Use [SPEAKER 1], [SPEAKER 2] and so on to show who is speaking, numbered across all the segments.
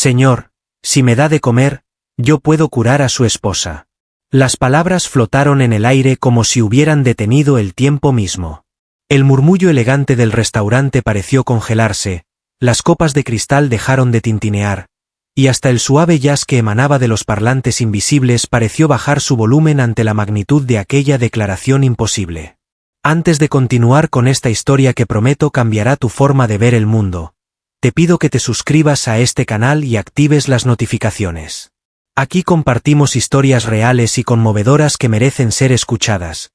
[SPEAKER 1] Señor, si me da de comer, yo puedo curar a su esposa. Las palabras flotaron en el aire como si hubieran detenido el tiempo mismo. El murmullo elegante del restaurante pareció congelarse, las copas de cristal dejaron de tintinear, y hasta el suave jazz que emanaba de los parlantes invisibles pareció bajar su volumen ante la magnitud de aquella declaración imposible. Antes de continuar con esta historia que prometo cambiará tu forma de ver el mundo, te pido que te suscribas a este canal y actives las notificaciones. Aquí compartimos historias reales y conmovedoras que merecen ser escuchadas.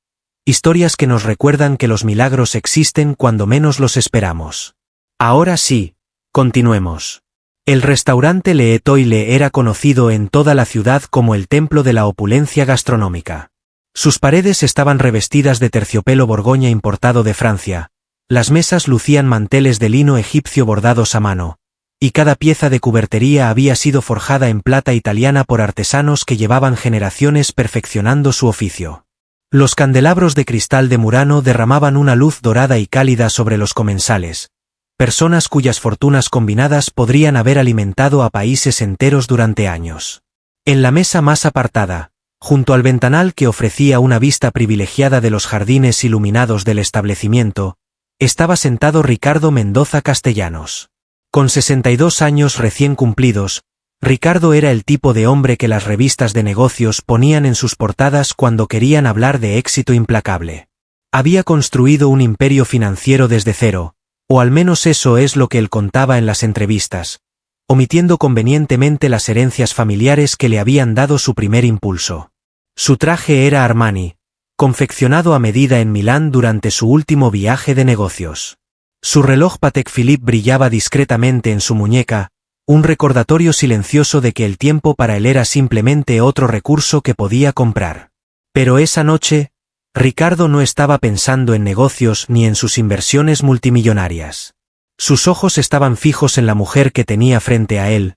[SPEAKER 1] Historias que nos recuerdan que los milagros existen cuando menos los esperamos. Ahora sí, continuemos. El restaurante L'Étoile era conocido en toda la ciudad como el templo de la opulencia gastronómica. Sus paredes estaban revestidas de terciopelo Borgoña importado de Francia, las mesas lucían manteles de lino egipcio bordados a mano, y cada pieza de cubertería había sido forjada en plata italiana por artesanos que llevaban generaciones perfeccionando su oficio. Los candelabros de cristal de Murano derramaban una luz dorada y cálida sobre los comensales, personas cuyas fortunas combinadas podrían haber alimentado a países enteros durante años. En la mesa más apartada, junto al ventanal que ofrecía una vista privilegiada de los jardines iluminados del establecimiento, estaba sentado Ricardo Mendoza Castellanos. Con 62 años recién cumplidos, Ricardo era el tipo de hombre que las revistas de negocios ponían en sus portadas cuando querían hablar de éxito implacable. Había construido un imperio financiero desde cero, o al menos eso es lo que él contaba en las entrevistas, omitiendo convenientemente las herencias familiares que le habían dado su primer impulso. Su traje era Armani, confeccionado a medida en Milán durante su último viaje de negocios. Su reloj Patek Philippe brillaba discretamente en su muñeca, un recordatorio silencioso de que el tiempo para él era simplemente otro recurso que podía comprar. Pero esa noche, Ricardo no estaba pensando en negocios ni en sus inversiones multimillonarias. Sus ojos estaban fijos en la mujer que tenía frente a él,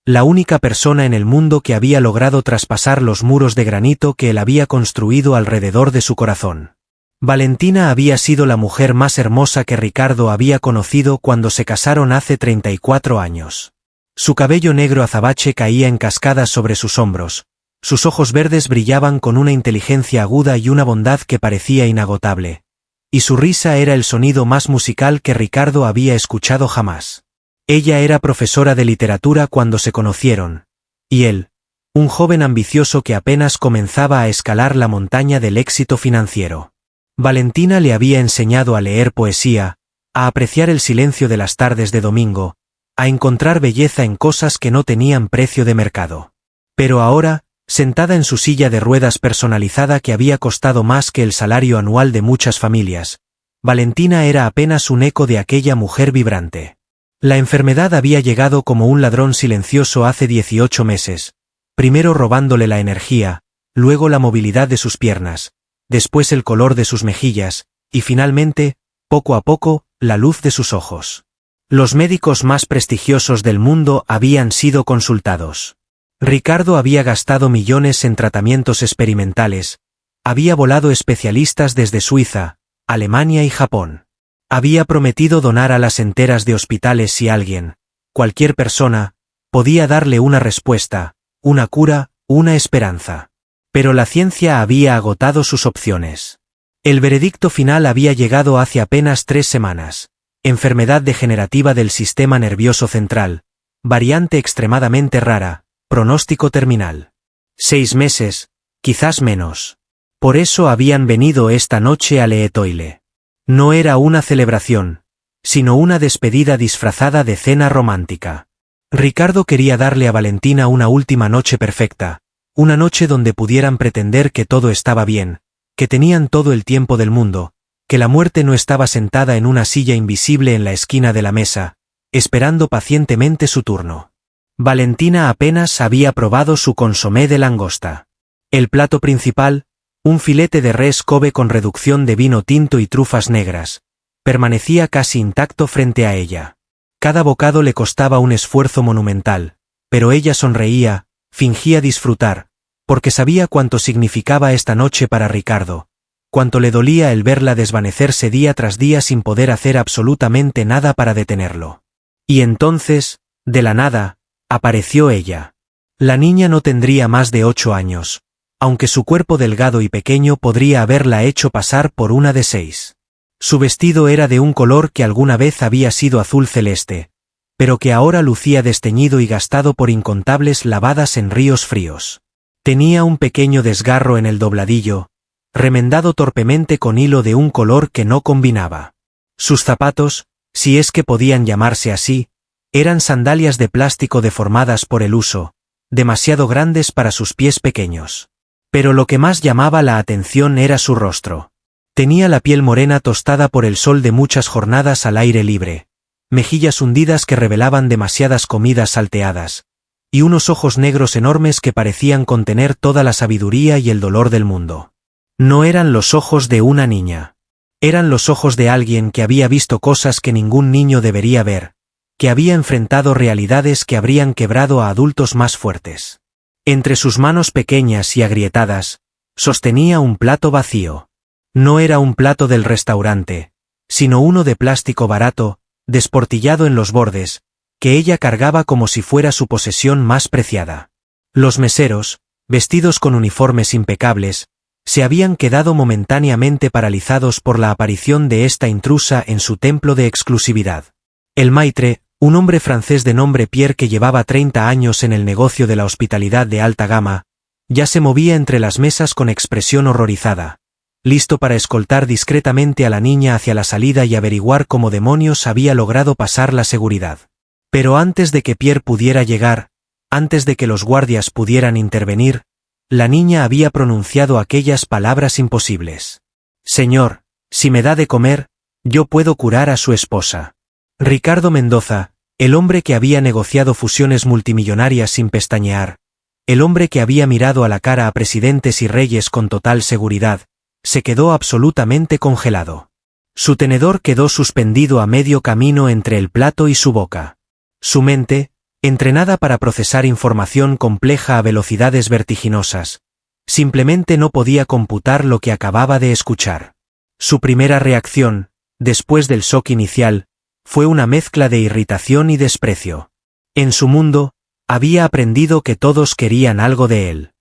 [SPEAKER 1] la única persona en el mundo que había logrado traspasar los muros de granito que él había construido alrededor de su corazón. Valentina había sido la mujer más hermosa que Ricardo había conocido cuando se casaron hace 34 años. Su cabello negro azabache caía en cascadas sobre sus hombros, sus ojos verdes brillaban con una inteligencia aguda y una bondad que parecía inagotable, y su risa era el sonido más musical que Ricardo había escuchado jamás. Ella era profesora de literatura cuando se conocieron, y él, un joven ambicioso que apenas comenzaba a escalar la montaña del éxito financiero. Valentina le había enseñado a leer poesía, a apreciar el silencio de las tardes de domingo, a encontrar belleza en cosas que no tenían precio de mercado. Pero ahora, sentada en su silla de ruedas personalizada que había costado más que el salario anual de muchas familias, Valentina era apenas un eco de aquella mujer vibrante. La enfermedad había llegado como un ladrón silencioso hace 18 meses, primero robándole la energía, luego la movilidad de sus piernas, después el color de sus mejillas, y finalmente, poco a poco, la luz de sus ojos. Los médicos más prestigiosos del mundo habían sido consultados. Ricardo había gastado millones en tratamientos experimentales, había volado especialistas desde Suiza, Alemania y Japón. Había prometido donar alas enteras de hospitales si alguien, cualquier persona, podía darle una respuesta, una cura, una esperanza. Pero la ciencia había agotado sus opciones. El veredicto final había llegado hace apenas 3 semanas. Enfermedad degenerativa del sistema nervioso central, variante extremadamente rara, pronóstico terminal. 6 meses, quizás menos. Por eso habían venido esta noche a L'Étoile. No era una celebración, sino una despedida disfrazada de cena romántica. Ricardo quería darle a Valentina una última noche perfecta, una noche donde pudieran pretender que todo estaba bien, que tenían todo el tiempo del mundo, que la muerte no estaba sentada en una silla invisible en la esquina de la mesa, esperando pacientemente su turno. Valentina apenas había probado su consomé de langosta. El plato principal, un filete de res Kobe con reducción de vino tinto y trufas negras, permanecía casi intacto frente a ella. Cada bocado le costaba un esfuerzo monumental, pero ella sonreía, fingía disfrutar, porque sabía cuánto significaba esta noche para Ricardo, cuánto le dolía el verla desvanecerse día tras día sin poder hacer absolutamente nada para detenerlo. Y entonces, de la nada, Apareció ella. La niña no tendría más de 8 años, aunque su cuerpo delgado y pequeño podría haberla hecho pasar por una de 6. Su vestido era de un color que alguna vez había sido azul celeste, pero que ahora lucía desteñido y gastado por incontables lavadas en ríos fríos. Tenía un pequeño desgarro en el dobladillo, remendado torpemente con hilo de un color que no combinaba. Sus zapatos, si es que podían llamarse así, eran sandalias de plástico deformadas por el uso, demasiado grandes para sus pies pequeños. Pero lo que más llamaba la atención era su rostro. Tenía la piel morena tostada por el sol de muchas jornadas al aire libre, mejillas hundidas que revelaban demasiadas comidas salteadas, y unos ojos negros enormes que parecían contener toda la sabiduría y el dolor del mundo. No eran los ojos de una niña. Eran los ojos de alguien que había visto cosas que ningún niño debería ver, que había enfrentado realidades que habrían quebrado a adultos más fuertes. Entre sus manos pequeñas y agrietadas, sostenía un plato vacío. No era un plato del restaurante, sino uno de plástico barato, desportillado en los bordes, que ella cargaba como si fuera su posesión más preciada. Los meseros, vestidos con uniformes impecables, se habían quedado momentáneamente paralizados por la aparición de esta intrusa en su templo de exclusividad. El maitre, un hombre francés de nombre Pierre que llevaba 30 años en el negocio de la hospitalidad de alta gama, ya se movía entre las mesas con expresión horrorizada, listo para escoltar discretamente a la niña hacia la salida y averiguar cómo demonios había logrado pasar la seguridad. Pero antes de que Pierre pudiera llegar, antes de que los guardias pudieran intervenir, la niña había pronunciado aquellas palabras imposibles. «Señor, si me da de comer, yo puedo curar a su esposa». Ricardo Mendoza, el hombre que había negociado fusiones multimillonarias sin pestañear, el hombre que había mirado a la cara a presidentes y reyes con total seguridad, se quedó absolutamente congelado. Su tenedor quedó suspendido a medio camino entre el plato y su boca. Su mente, entrenada para procesar información compleja a velocidades vertiginosas, simplemente no podía computar lo que acababa de escuchar. Su primera reacción, después del shock inicial, fue una mezcla de irritación y desprecio. En su mundo, había aprendido que todos querían algo de él.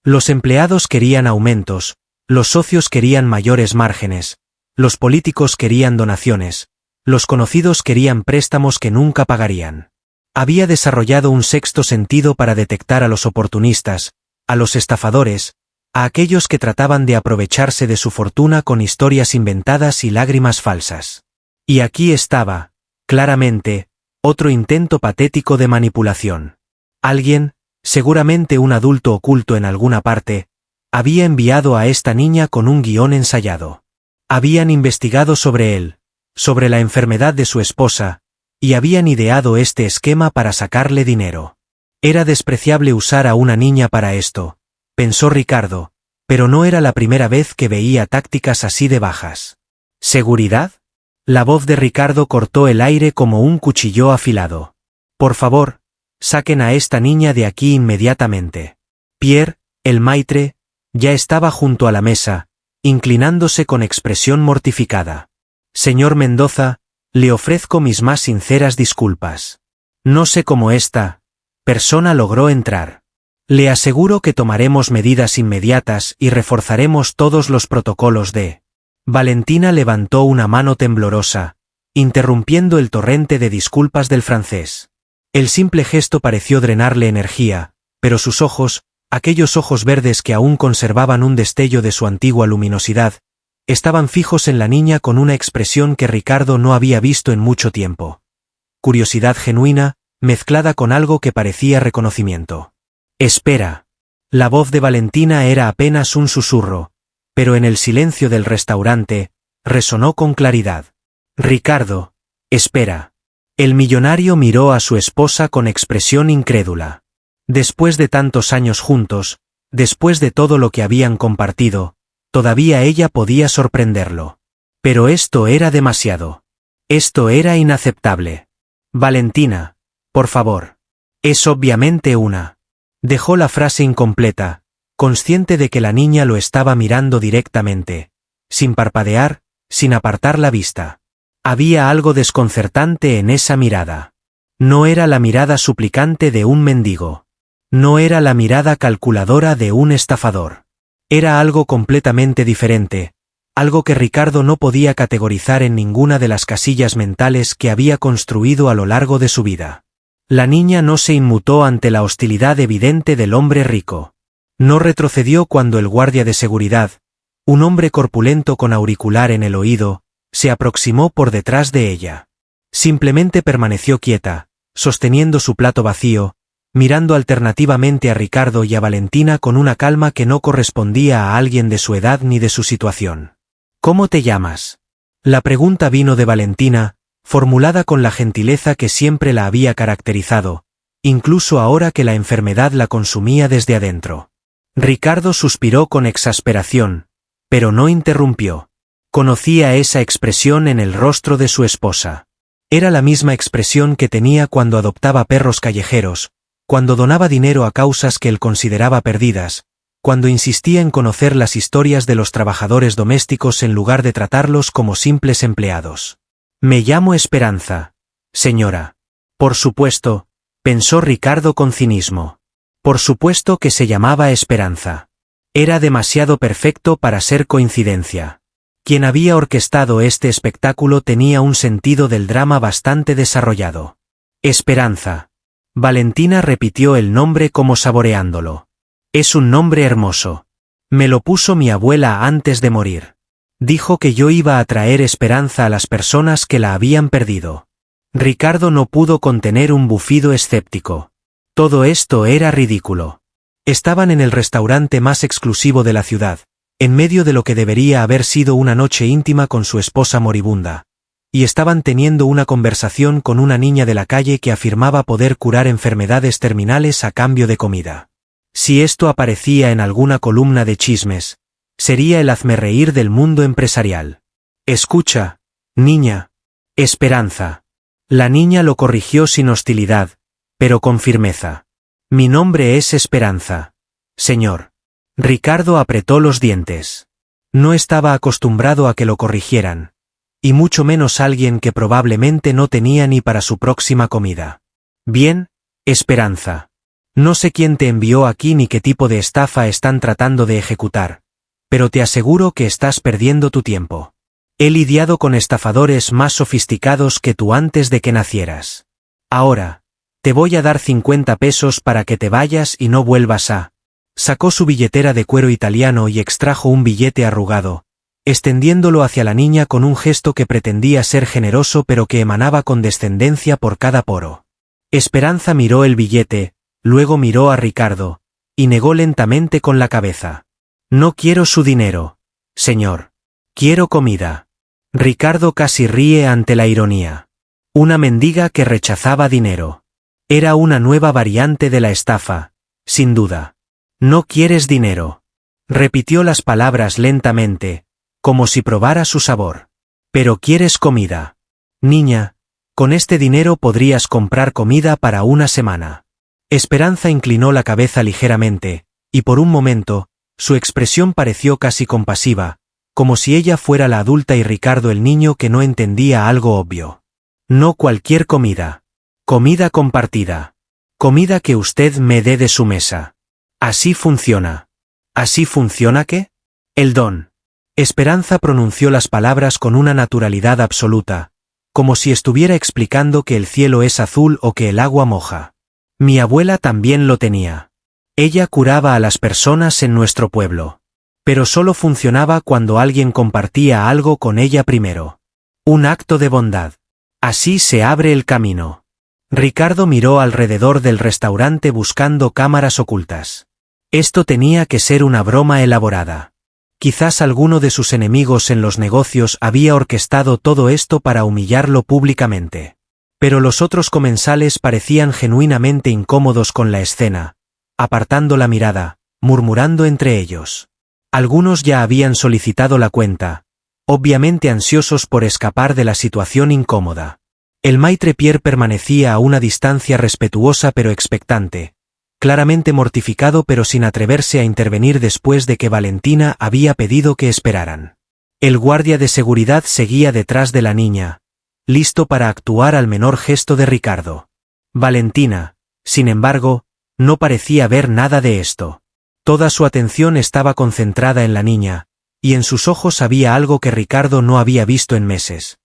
[SPEAKER 1] Los empleados querían aumentos, los socios querían mayores márgenes, los políticos querían donaciones, los conocidos querían préstamos que nunca pagarían. Había desarrollado un sexto sentido para detectar a los oportunistas, a los estafadores, a aquellos que trataban de aprovecharse de su fortuna con historias inventadas y lágrimas falsas. Y aquí estaba, claramente, otro intento patético de manipulación. Alguien, seguramente un adulto oculto en alguna parte, había enviado a esta niña con un guión ensayado. Habían investigado sobre él, sobre la enfermedad de su esposa, y habían ideado este esquema para sacarle dinero. Era despreciable usar a una niña para esto, pensó Ricardo, pero no era la primera vez que veía tácticas así de bajas. ¿Seguridad? La voz de Ricardo cortó el aire como un cuchillo afilado. Por favor, saquen a esta niña de aquí inmediatamente. Pierre, el maitre, ya estaba junto a la mesa, inclinándose con expresión mortificada. Señor Mendoza, le ofrezco mis más sinceras disculpas. No sé cómo esta persona logró entrar. Le aseguro que tomaremos medidas inmediatas y reforzaremos todos los protocolos de... Valentina levantó una mano temblorosa, interrumpiendo el torrente de disculpas del francés. El simple gesto pareció drenarle energía, pero sus ojos, aquellos ojos verdes que aún conservaban un destello de su antigua luminosidad, estaban fijos en la niña con una expresión que Ricardo no había visto en mucho tiempo. Curiosidad genuina, mezclada con algo que parecía reconocimiento. «Espera». La voz de Valentina era apenas un susurro, pero en el silencio del restaurante, resonó con claridad. «Ricardo, espera». El millonario miró a su esposa con expresión incrédula. Después de tantos años juntos, después de todo lo que habían compartido, todavía ella podía sorprenderlo. Pero esto era demasiado. Esto era inaceptable. «Valentina, por favor». «Es obviamente una». Dejó la frase incompleta, consciente de que la niña lo estaba mirando directamente, sin parpadear, sin apartar la vista. Había algo desconcertante en esa mirada. No era la mirada suplicante de un mendigo. No era la mirada calculadora de un estafador. Era algo completamente diferente, algo que Ricardo no podía categorizar en ninguna de las casillas mentales que había construido a lo largo de su vida. La niña no se inmutó ante la hostilidad evidente del hombre rico. No retrocedió cuando el guardia de seguridad, un hombre corpulento con auricular en el oído, se aproximó por detrás de ella. Simplemente permaneció quieta, sosteniendo su plato vacío, mirando alternativamente a Ricardo y a Valentina con una calma que no correspondía a alguien de su edad ni de su situación. ¿Cómo te llamas? La pregunta vino de Valentina, formulada con la gentileza que siempre la había caracterizado, incluso ahora que la enfermedad la consumía desde adentro. Ricardo suspiró con exasperación, pero no interrumpió. Conocía esa expresión en el rostro de su esposa. Era la misma expresión que tenía cuando adoptaba perros callejeros, cuando donaba dinero a causas que él consideraba perdidas, cuando insistía en conocer las historias de los trabajadores domésticos en lugar de tratarlos como simples empleados. Me llamo Esperanza, señora. Por supuesto, pensó Ricardo con cinismo. Por supuesto que se llamaba Esperanza. Era demasiado perfecto para ser coincidencia. Quien había orquestado este espectáculo tenía un sentido del drama bastante desarrollado. Esperanza. Valentina repitió el nombre como saboreándolo. Es un nombre hermoso. Me lo puso mi abuela antes de morir. Dijo que yo iba a traer esperanza a las personas que la habían perdido. Ricardo no pudo contener un bufido escéptico. Todo esto era ridículo. Estaban en el restaurante más exclusivo de la ciudad, en medio de lo que debería haber sido una noche íntima con su esposa moribunda, y estaban teniendo una conversación con una niña de la calle que afirmaba poder curar enfermedades terminales a cambio de comida. Si esto aparecía en alguna columna de chismes, sería el hazmerreír del mundo empresarial. Escucha, niña. Esperanza. La niña lo corrigió sin hostilidad, pero con firmeza. Mi nombre es Esperanza, señor. Ricardo apretó los dientes. No estaba acostumbrado a que lo corrigieran, y mucho menos alguien que probablemente no tenía ni para su próxima comida. Bien, Esperanza. No sé quién te envió aquí ni qué tipo de estafa están tratando de ejecutar, pero te aseguro que estás perdiendo tu tiempo. He lidiado con estafadores más sofisticados que tú antes de que nacieras. Ahora, te voy a dar 50 pesos para que te vayas y no vuelvas a... Sacó su billetera de cuero italiano y extrajo un billete arrugado, extendiéndolo hacia la niña con un gesto que pretendía ser generoso pero que emanaba condescendencia por cada poro. Esperanza miró el billete, luego miró a Ricardo, y negó lentamente con la cabeza. No quiero su dinero, señor. Quiero comida. Ricardo casi ríe ante la ironía. Una mendiga que rechazaba dinero. Era una nueva variante de la estafa, sin duda. No quieres dinero. Repitió las palabras lentamente, como si probara su sabor. Pero quieres comida. Niña, con este dinero podrías comprar comida para una semana. Esperanza inclinó la cabeza ligeramente, y por un momento, su expresión pareció casi compasiva, como si ella fuera la adulta y Ricardo el niño que no entendía algo obvio. No cualquier comida. Comida compartida. Comida que usted me dé de su mesa. Así funciona. ¿Así funciona qué? El don. Esperanza pronunció las palabras con una naturalidad absoluta, como si estuviera explicando que el cielo es azul o que el agua moja. Mi abuela también lo tenía. Ella curaba a las personas en nuestro pueblo. Pero solo funcionaba cuando alguien compartía algo con ella primero. Un acto de bondad. Así se abre el camino. Ricardo miró alrededor del restaurante buscando cámaras ocultas. Esto tenía que ser una broma elaborada. Quizás alguno de sus enemigos en los negocios había orquestado todo esto para humillarlo públicamente. Pero los otros comensales parecían genuinamente incómodos con la escena, apartando la mirada, murmurando entre ellos. Algunos ya habían solicitado la cuenta, obviamente ansiosos por escapar de la situación incómoda. El maître Pierre permanecía a una distancia respetuosa pero expectante, claramente mortificado pero sin atreverse a intervenir después de que Valentina había pedido que esperaran. El guardia de seguridad seguía detrás de la niña, listo para actuar al menor gesto de Ricardo. Valentina, sin embargo, no parecía ver nada de esto. Toda su atención estaba concentrada en la niña, y en sus ojos había algo que Ricardo no había visto en meses.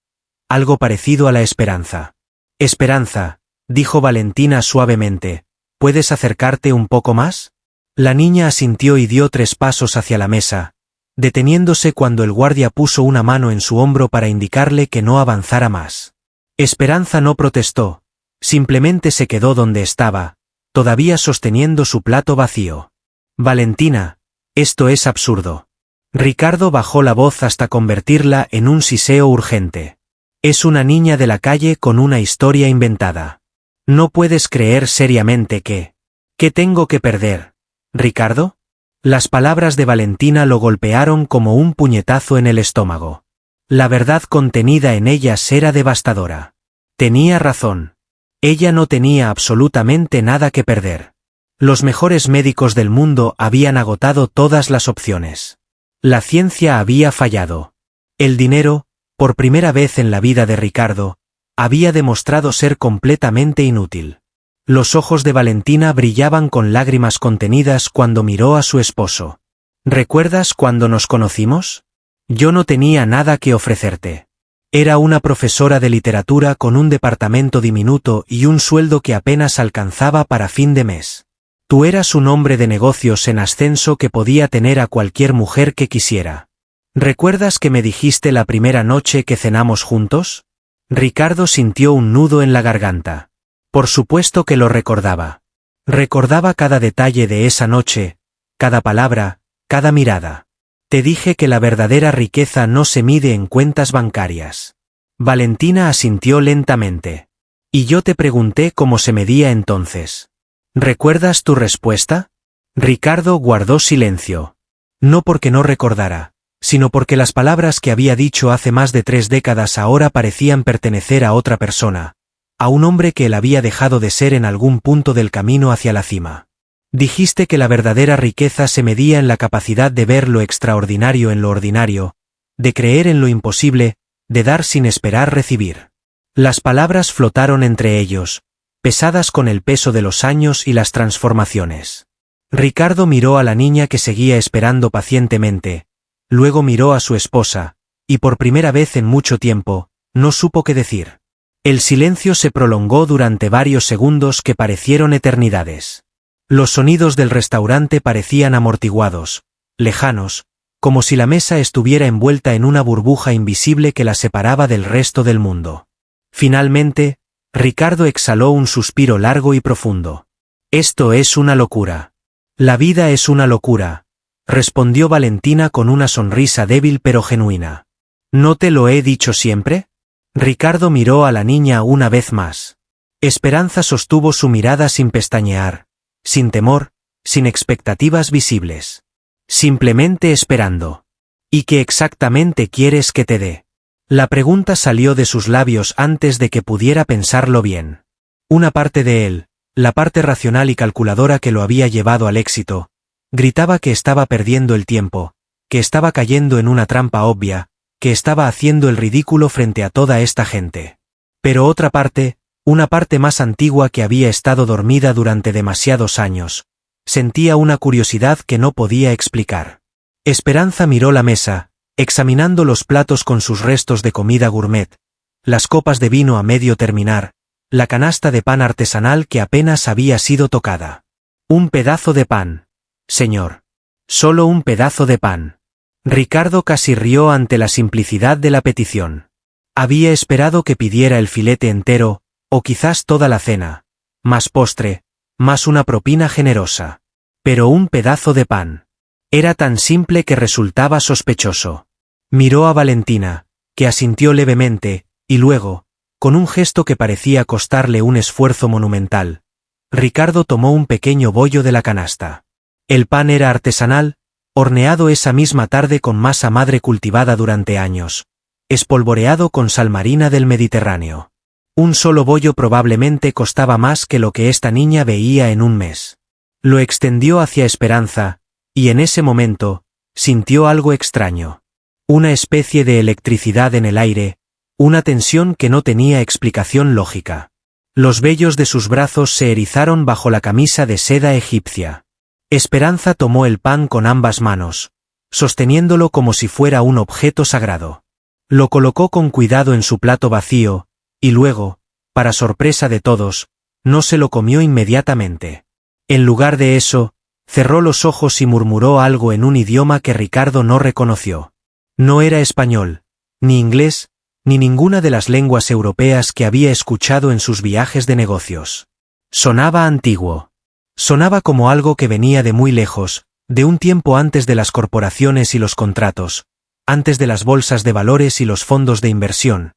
[SPEAKER 1] Algo parecido a la esperanza. Esperanza, dijo Valentina suavemente, ¿puedes acercarte un poco más? La niña asintió y dio 3 pasos hacia la mesa, deteniéndose cuando el guardia puso una mano en su hombro para indicarle que no avanzara más. Esperanza no protestó, simplemente se quedó donde estaba, todavía sosteniendo su plato vacío. Valentina, esto es absurdo. Ricardo bajó la voz hasta convertirla en un siseo urgente. Es una niña de la calle con una historia inventada. No puedes creer seriamente que... ¿Qué tengo que perder, Ricardo? Las palabras de Valentina lo golpearon como un puñetazo en el estómago. La verdad contenida en ellas era devastadora. Tenía razón. Ella no tenía absolutamente nada que perder. Los mejores médicos del mundo habían agotado todas las opciones. La ciencia había fallado. El dinero, por primera vez en la vida de Ricardo, había demostrado ser completamente inútil. Los ojos de Valentina brillaban con lágrimas contenidas cuando miró a su esposo. ¿Recuerdas cuando nos conocimos? Yo no tenía nada que ofrecerte. Era una profesora de literatura con un departamento diminuto y un sueldo que apenas alcanzaba para fin de mes. Tú eras un hombre de negocios en ascenso que podía tener a cualquier mujer que quisiera. ¿Recuerdas que me dijiste la primera noche que cenamos juntos? Ricardo sintió un nudo en la garganta. Por supuesto que lo recordaba. Recordaba cada detalle de esa noche, cada palabra, cada mirada. Te dije que la verdadera riqueza no se mide en cuentas bancarias. Valentina asintió lentamente. Y yo te pregunté cómo se medía entonces. ¿Recuerdas tu respuesta? Ricardo guardó silencio. No porque no recordara, sino porque las palabras que había dicho hace más de 3 décadas ahora parecían pertenecer a otra persona, a un hombre que él había dejado de ser en algún punto del camino hacia la cima. Dijiste que la verdadera riqueza se medía en la capacidad de ver lo extraordinario en lo ordinario, de creer en lo imposible, de dar sin esperar recibir. Las palabras flotaron entre ellos, pesadas con el peso de los años y las transformaciones. Ricardo miró a la niña que seguía esperando pacientemente, luego miró a su esposa, y por primera vez en mucho tiempo, no supo qué decir. El silencio se prolongó durante varios segundos que parecieron eternidades. Los sonidos del restaurante parecían amortiguados, lejanos, como si la mesa estuviera envuelta en una burbuja invisible que la separaba del resto del mundo. Finalmente, Ricardo exhaló un suspiro largo y profundo. Esto es una locura. La vida es una locura, respondió Valentina con una sonrisa débil pero genuina. ¿No te lo he dicho siempre? Ricardo miró a la niña una vez más. Esperanza sostuvo su mirada sin pestañear, sin temor, sin expectativas visibles. Simplemente esperando. ¿Y qué exactamente quieres que te dé? La pregunta salió de sus labios antes de que pudiera pensarlo bien. Una parte de él, la parte racional y calculadora que lo había llevado al éxito, gritaba que estaba perdiendo el tiempo, que estaba cayendo en una trampa obvia, que estaba haciendo el ridículo frente a toda esta gente. Pero otra parte, una parte más antigua que había estado dormida durante demasiados años, sentía una curiosidad que no podía explicar. Esperanza miró la mesa, examinando los platos con sus restos de comida gourmet, las copas de vino a medio terminar, la canasta de pan artesanal que apenas había sido tocada. Un pedazo de pan, señor. Solo un pedazo de pan. Ricardo casi rió ante la simplicidad de la petición. Había esperado que pidiera el filete entero, o quizás toda la cena, más postre, más una propina generosa. Pero un pedazo de pan. Era tan simple que resultaba sospechoso. Miró a Valentina, que asintió levemente, y luego, con un gesto que parecía costarle un esfuerzo monumental, Ricardo tomó un pequeño bollo de la canasta. El pan era artesanal, horneado esa misma tarde con masa madre cultivada durante años, espolvoreado con sal marina del Mediterráneo. Un solo bollo probablemente costaba más que lo que esta niña veía en un mes. Lo extendió hacia Esperanza, y en ese momento, sintió algo extraño. Una especie de electricidad en el aire, una tensión que no tenía explicación lógica. Los vellos de sus brazos se erizaron bajo la camisa de seda egipcia. Esperanza tomó el pan con ambas manos, sosteniéndolo como si fuera un objeto sagrado. Lo colocó con cuidado en su plato vacío, y luego, para sorpresa de todos, no se lo comió inmediatamente. En lugar de eso, cerró los ojos y murmuró algo en un idioma que Ricardo no reconoció. No era español, ni inglés, ni ninguna de las lenguas europeas que había escuchado en sus viajes de negocios. Sonaba antiguo. Sonaba como algo que venía de muy lejos, de un tiempo antes de las corporaciones y los contratos, antes de las bolsas de valores y los fondos de inversión,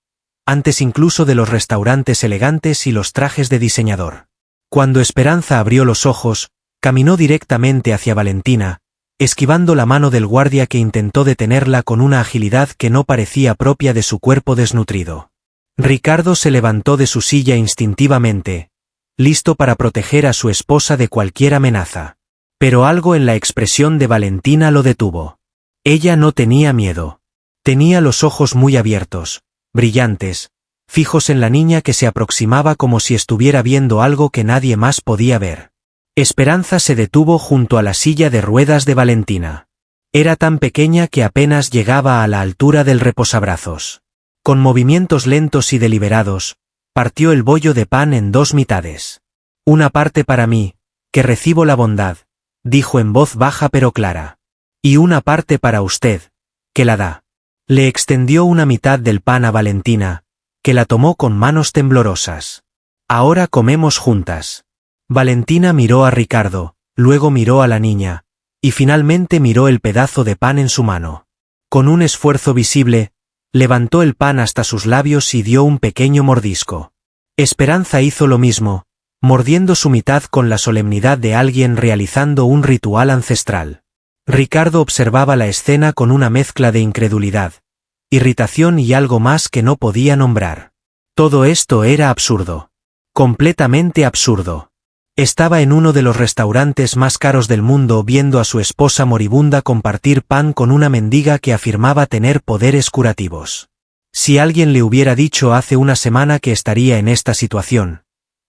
[SPEAKER 1] antes incluso de los restaurantes elegantes y los trajes de diseñador. Cuando Esperanza abrió los ojos, caminó directamente hacia Valentina, esquivando la mano del guardia que intentó detenerla con una agilidad que no parecía propia de su cuerpo desnutrido. Ricardo se levantó de su silla instintivamente, listo para proteger a su esposa de cualquier amenaza. Pero algo en la expresión de Valentina lo detuvo. Ella no tenía miedo. Tenía los ojos muy abiertos, brillantes, fijos en la niña que se aproximaba como si estuviera viendo algo que nadie más podía ver. Esperanza se detuvo junto a la silla de ruedas de Valentina. Era tan pequeña que apenas llegaba a la altura del reposabrazos. Con movimientos lentos y deliberados, partió el bollo de pan en dos mitades. Una parte para mí, que recibo la bondad, dijo en voz baja pero clara. Y una parte para usted, que la da. Le extendió una mitad del pan a Valentina, que la tomó con manos temblorosas. Ahora comemos juntas. Valentina miró a Ricardo, luego miró a la niña, y finalmente miró el pedazo de pan en su mano. Con un esfuerzo visible, levantó el pan hasta sus labios y dio un pequeño mordisco. Esperanza hizo lo mismo, mordiendo su mitad con la solemnidad de alguien realizando un ritual ancestral. Ricardo observaba la escena con una mezcla de incredulidad, irritación y algo más que no podía nombrar. Todo esto era absurdo. Completamente absurdo. Estaba en uno de los restaurantes más caros del mundo viendo a su esposa moribunda compartir pan con una mendiga que afirmaba tener poderes curativos. Si alguien le hubiera dicho hace una semana que estaría en esta situación,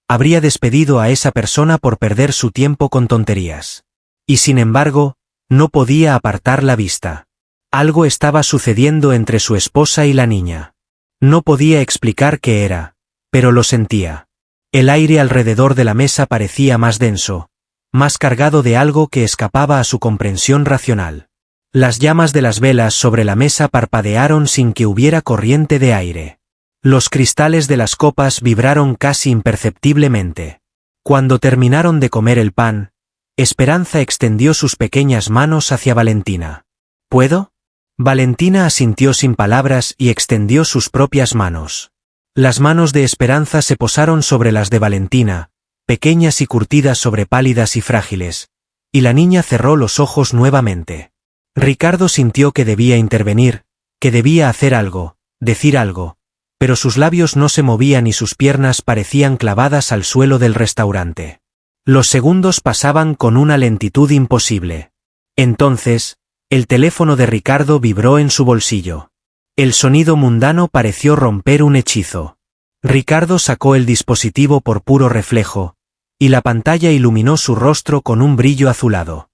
[SPEAKER 1] habría despedido a esa persona por perder su tiempo con tonterías. Y sin embargo, no podía apartar la vista. Algo estaba sucediendo entre su esposa y la niña. No podía explicar qué era, pero lo sentía. El aire alrededor de la mesa parecía más denso, más cargado de algo que escapaba a su comprensión racional. Las llamas de las velas sobre la mesa parpadearon sin que hubiera corriente de aire. Los cristales de las copas vibraron casi imperceptiblemente. Cuando terminaron de comer el pan, Esperanza extendió sus pequeñas manos hacia Valentina. ¿Puedo? Valentina asintió sin palabras y extendió sus propias manos. Las manos de Esperanza se posaron sobre las de Valentina, pequeñas y curtidas sobre pálidas y frágiles, y la niña cerró los ojos nuevamente. Ricardo sintió que debía intervenir, que debía hacer algo, decir algo, pero sus labios no se movían y sus piernas parecían clavadas al suelo del restaurante. Los segundos pasaban con una lentitud imposible. Entonces, el teléfono de Ricardo vibró en su bolsillo. El sonido mundano pareció romper un hechizo. Ricardo sacó el dispositivo por puro reflejo, y la pantalla iluminó su rostro con un brillo azulado.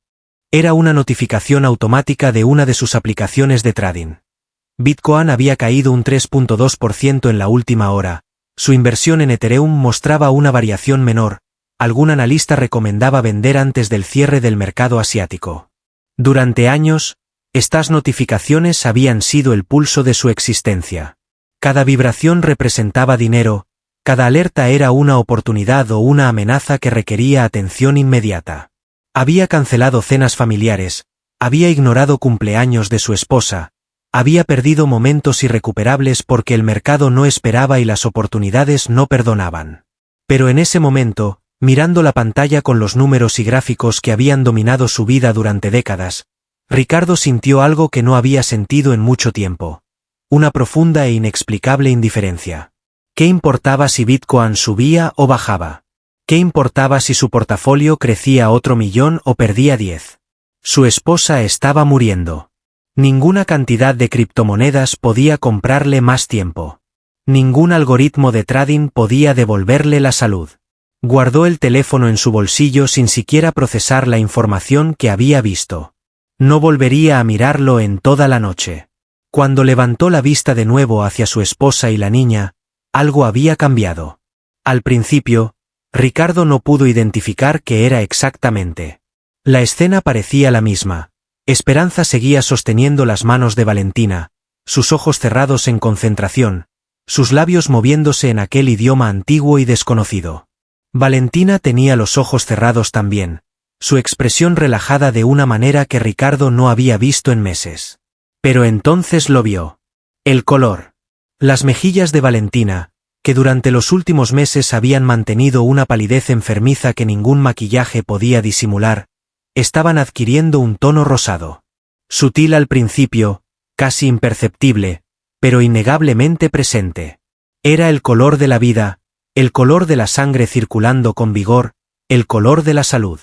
[SPEAKER 1] Era una notificación automática de una de sus aplicaciones de trading. Bitcoin había caído un 3.2% en la última hora, su inversión en Ethereum mostraba una variación menor, algún analista recomendaba vender antes del cierre del mercado asiático. Durante años, estas notificaciones habían sido el pulso de su existencia. Cada vibración representaba dinero, cada alerta era una oportunidad o una amenaza que requería atención inmediata. Había cancelado cenas familiares, había ignorado cumpleaños de su esposa, había perdido momentos irrecuperables porque el mercado no esperaba y las oportunidades no perdonaban. Pero en ese momento, mirando la pantalla con los números y gráficos que habían dominado su vida durante décadas, Ricardo sintió algo que no había sentido en mucho tiempo. Una profunda e inexplicable indiferencia. ¿Qué importaba si Bitcoin subía o bajaba? ¿Qué importaba si su portafolio crecía otro 1.000.000 o perdía 10? Su esposa estaba muriendo. Ninguna cantidad de criptomonedas podía comprarle más tiempo. Ningún algoritmo de trading podía devolverle la salud. Guardó el teléfono en su bolsillo sin siquiera procesar la información que había visto. No volvería a mirarlo en toda la noche. Cuando levantó la vista de nuevo hacia su esposa y la niña, algo había cambiado. Al principio, Ricardo no pudo identificar qué era exactamente. La escena parecía la misma. Esperanza seguía sosteniendo las manos de Valentina, sus ojos cerrados en concentración, sus labios moviéndose en aquel idioma antiguo y desconocido. Valentina tenía los ojos cerrados también, su expresión relajada de una manera que Ricardo no había visto en meses. Pero entonces lo vio. El color. Las mejillas de Valentina, que durante los últimos meses habían mantenido una palidez enfermiza que ningún maquillaje podía disimular, estaban adquiriendo un tono rosado. Sutil al principio, casi imperceptible, pero innegablemente presente. Era el color de la vida, el color de la sangre circulando con vigor, el color de la salud.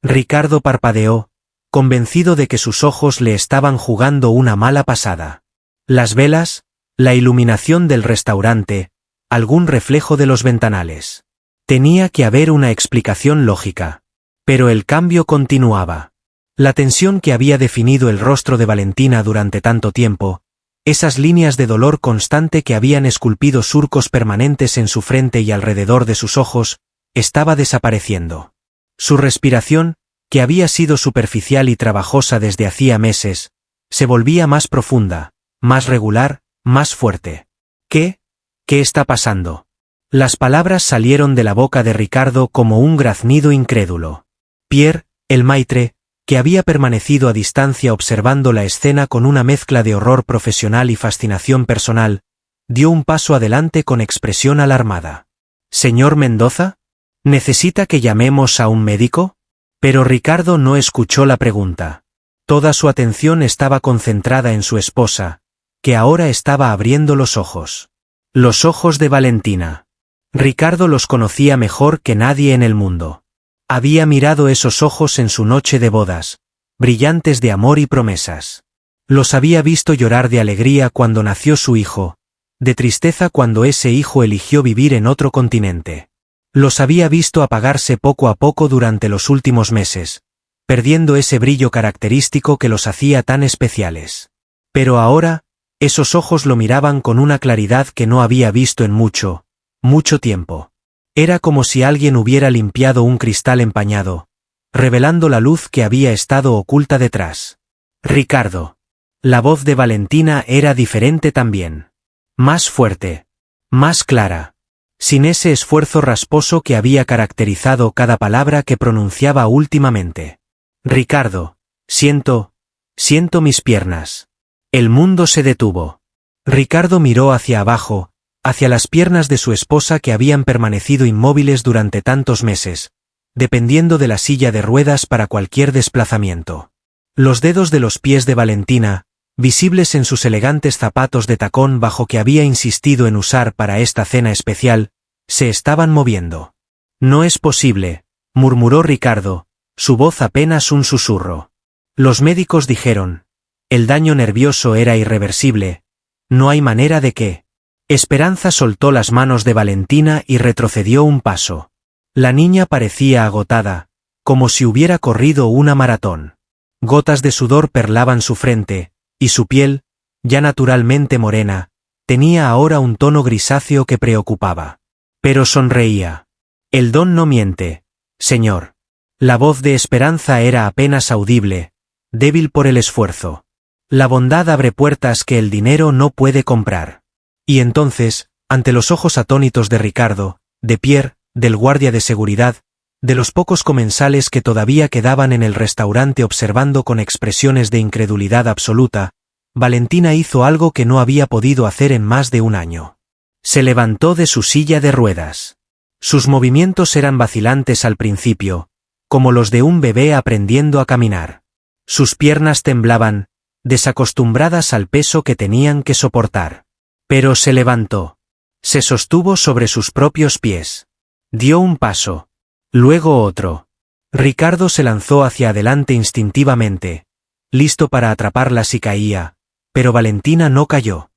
[SPEAKER 1] Ricardo parpadeó, convencido de que sus ojos le estaban jugando una mala pasada. Las velas, la iluminación del restaurante, algún reflejo de los ventanales. Tenía que haber una explicación lógica. Pero el cambio continuaba. La tensión que había definido el rostro de Valentina durante tanto tiempo, esas líneas de dolor constante que habían esculpido surcos permanentes en su frente y alrededor de sus ojos, estaba desapareciendo. Su respiración, que había sido superficial y trabajosa desde hacía meses, se volvía más profunda, más regular, más fuerte. ¿Qué está pasando? Las palabras salieron de la boca de Ricardo como un graznido incrédulo. Pierre, el maitre, que había permanecido a distancia observando la escena con una mezcla de horror profesional y fascinación personal, dio un paso adelante con expresión alarmada. «¿Señor Mendoza? ¿Necesita que llamemos a un médico?» Pero Ricardo no escuchó la pregunta. Toda su atención estaba concentrada en su esposa, que ahora estaba abriendo los ojos. Los ojos de Valentina. Ricardo los conocía mejor que nadie en el mundo. Había mirado esos ojos en su noche de bodas, brillantes de amor y promesas. Los había visto llorar de alegría cuando nació su hijo, de tristeza cuando ese hijo eligió vivir en otro continente. Los había visto apagarse poco a poco durante los últimos meses, perdiendo ese brillo característico que los hacía tan especiales. Pero ahora, esos ojos lo miraban con una claridad que no había visto en mucho tiempo. Era como si alguien hubiera limpiado un cristal empañado, revelando la luz que había estado oculta detrás. Ricardo. La voz de Valentina era diferente también. Más fuerte. Más clara. Sin ese esfuerzo rasposo que había caracterizado cada palabra que pronunciaba últimamente. Ricardo. Siento mis piernas. El mundo se detuvo. Ricardo miró hacia abajo, hacia las piernas de su esposa que habían permanecido inmóviles durante tantos meses, dependiendo de la silla de ruedas para cualquier desplazamiento. Los dedos de los pies de Valentina, visibles en sus elegantes zapatos de tacón bajo que había insistido en usar para esta cena especial, se estaban moviendo. «No es posible», murmuró Ricardo, su voz apenas un susurro. Los médicos dijeron, el daño nervioso era irreversible, no hay manera de que. Esperanza soltó las manos de Valentina y retrocedió un paso. La niña parecía agotada, como si hubiera corrido una maratón. Gotas de sudor perlaban su frente, y su piel, ya naturalmente morena, tenía ahora un tono grisáceo que preocupaba. Pero sonreía. «El don no miente, señor». La voz de Esperanza era apenas audible, débil por el esfuerzo. «La bondad abre puertas que el dinero no puede comprar». Y entonces, ante los ojos atónitos de Ricardo, de Pierre, del guardia de seguridad, de los pocos comensales que todavía quedaban en el restaurante observando con expresiones de incredulidad absoluta, Valentina hizo algo que no había podido hacer en más de un año. Se levantó de su silla de ruedas. Sus movimientos eran vacilantes al principio, como los de un bebé aprendiendo a caminar. Sus piernas temblaban, desacostumbradas al peso que tenían que soportar. Pero se levantó. Se sostuvo sobre sus propios pies. Dio un paso. Luego otro. Ricardo se lanzó hacia adelante instintivamente, listo para atraparla si caía, pero Valentina no cayó.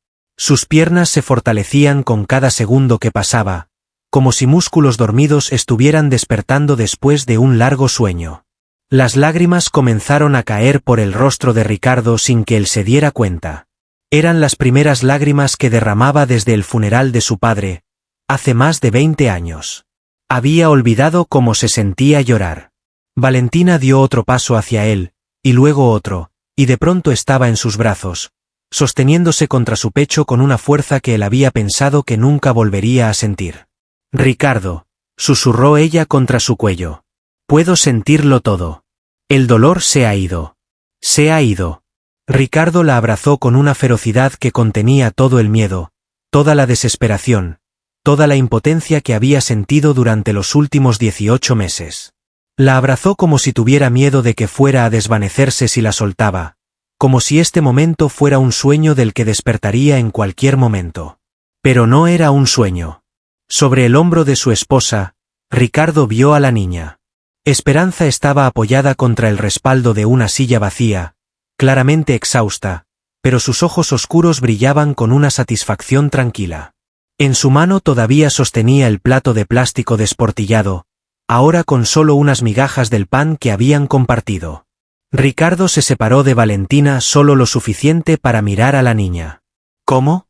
[SPEAKER 1] Sus piernas se fortalecían con cada segundo que pasaba, como si músculos dormidos estuvieran despertando después de un largo sueño. Las lágrimas comenzaron a caer por el rostro de Ricardo sin que él se diera cuenta. Eran las primeras lágrimas que derramaba desde el funeral de su padre, hace más de 20 años. Había olvidado cómo se sentía llorar. Valentina dio otro paso hacia él, y luego otro, y de pronto estaba en sus brazos, sosteniéndose contra su pecho con una fuerza que él había pensado que nunca volvería a sentir. «Ricardo», susurró ella contra su cuello. «Puedo sentirlo todo. El dolor se ha ido. Se ha ido». Ricardo la abrazó con una ferocidad que contenía todo el miedo, toda la desesperación, toda la impotencia que había sentido durante los últimos 18 meses. La abrazó como si tuviera miedo de que fuera a desvanecerse si la soltaba, como si este momento fuera un sueño del que despertaría en cualquier momento. Pero no era un sueño. Sobre el hombro de su esposa, Ricardo vio a la niña. Esperanza estaba apoyada contra el respaldo de una silla vacía, claramente exhausta, pero sus ojos oscuros brillaban con una satisfacción tranquila. En su mano todavía sostenía el plato de plástico desportillado, ahora con solo unas migajas del pan que habían compartido. Ricardo se separó de Valentina solo lo suficiente para mirar a la niña. ¿Cómo?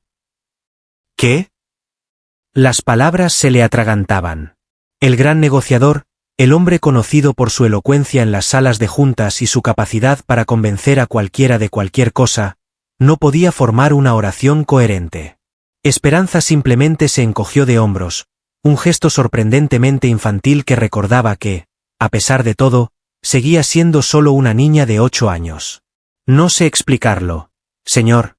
[SPEAKER 1] ¿Qué? Las palabras se le atragantaban. El gran negociador, el hombre conocido por su elocuencia en las salas de juntas y su capacidad para convencer a cualquiera de cualquier cosa, no podía formar una oración coherente. Esperanza simplemente se encogió de hombros, un gesto sorprendentemente infantil que recordaba que, a pesar de todo, seguía siendo solo una niña de 8 años. No sé explicarlo, señor.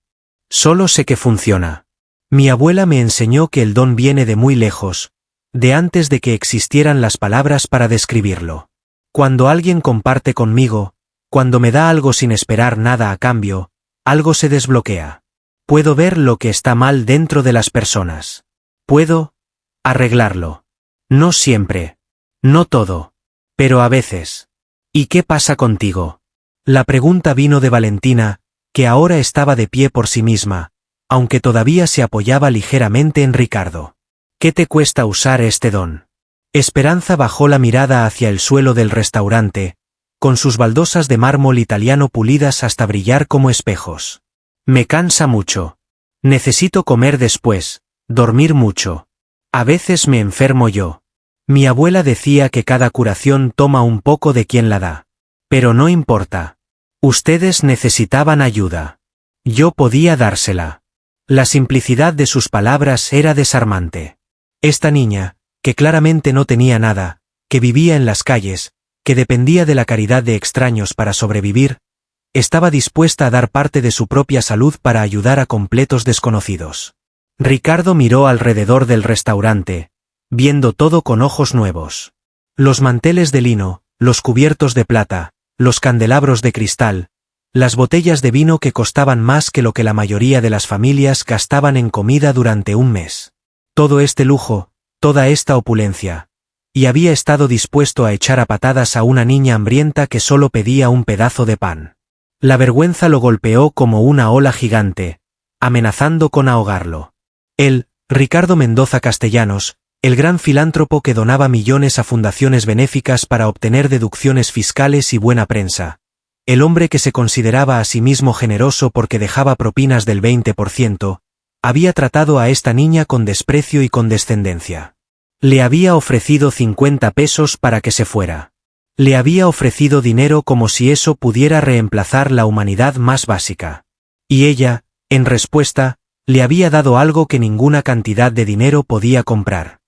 [SPEAKER 1] Solo sé que funciona. Mi abuela me enseñó que el don viene de muy lejos, de antes de que existieran las palabras para describirlo. Cuando alguien comparte conmigo, cuando me da algo sin esperar nada a cambio, algo se desbloquea. Puedo ver lo que está mal dentro de las personas. Puedo arreglarlo. No siempre. No todo. Pero a veces. ¿Y qué pasa contigo? La pregunta vino de Valentina, que ahora estaba de pie por sí misma, aunque todavía se apoyaba ligeramente en Ricardo. ¿Qué te cuesta usar este don? Esperanza bajó la mirada hacia el suelo del restaurante, con sus baldosas de mármol italiano pulidas hasta brillar como espejos. Me cansa mucho. Necesito comer después, dormir mucho. A veces me enfermo yo. Mi abuela decía que cada curación toma un poco de quien la da. Pero no importa. Ustedes necesitaban ayuda. Yo podía dársela. La simplicidad de sus palabras era desarmante. Esta niña, que claramente no tenía nada, que vivía en las calles, que dependía de la caridad de extraños para sobrevivir, estaba dispuesta a dar parte de su propia salud para ayudar a completos desconocidos. Ricardo miró alrededor del restaurante, viendo todo con ojos nuevos. Los manteles de lino, los cubiertos de plata, los candelabros de cristal, las botellas de vino que costaban más que lo que la mayoría de las familias gastaban en comida durante un mes. Todo este lujo, toda esta opulencia. Y había estado dispuesto a echar a patadas a una niña hambrienta que solo pedía un pedazo de pan. La vergüenza lo golpeó como una ola gigante, amenazando con ahogarlo. Él, Ricardo Mendoza Castellanos, el gran filántropo que donaba millones a fundaciones benéficas para obtener deducciones fiscales y buena prensa. El hombre que se consideraba a sí mismo generoso porque dejaba propinas del 20%, había tratado a esta niña con desprecio y condescendencia. Le había ofrecido 50 pesos para que se fuera. Le había ofrecido dinero como si eso pudiera reemplazar la humanidad más básica. Y ella, en respuesta, le había dado algo que ninguna cantidad de dinero podía comprar.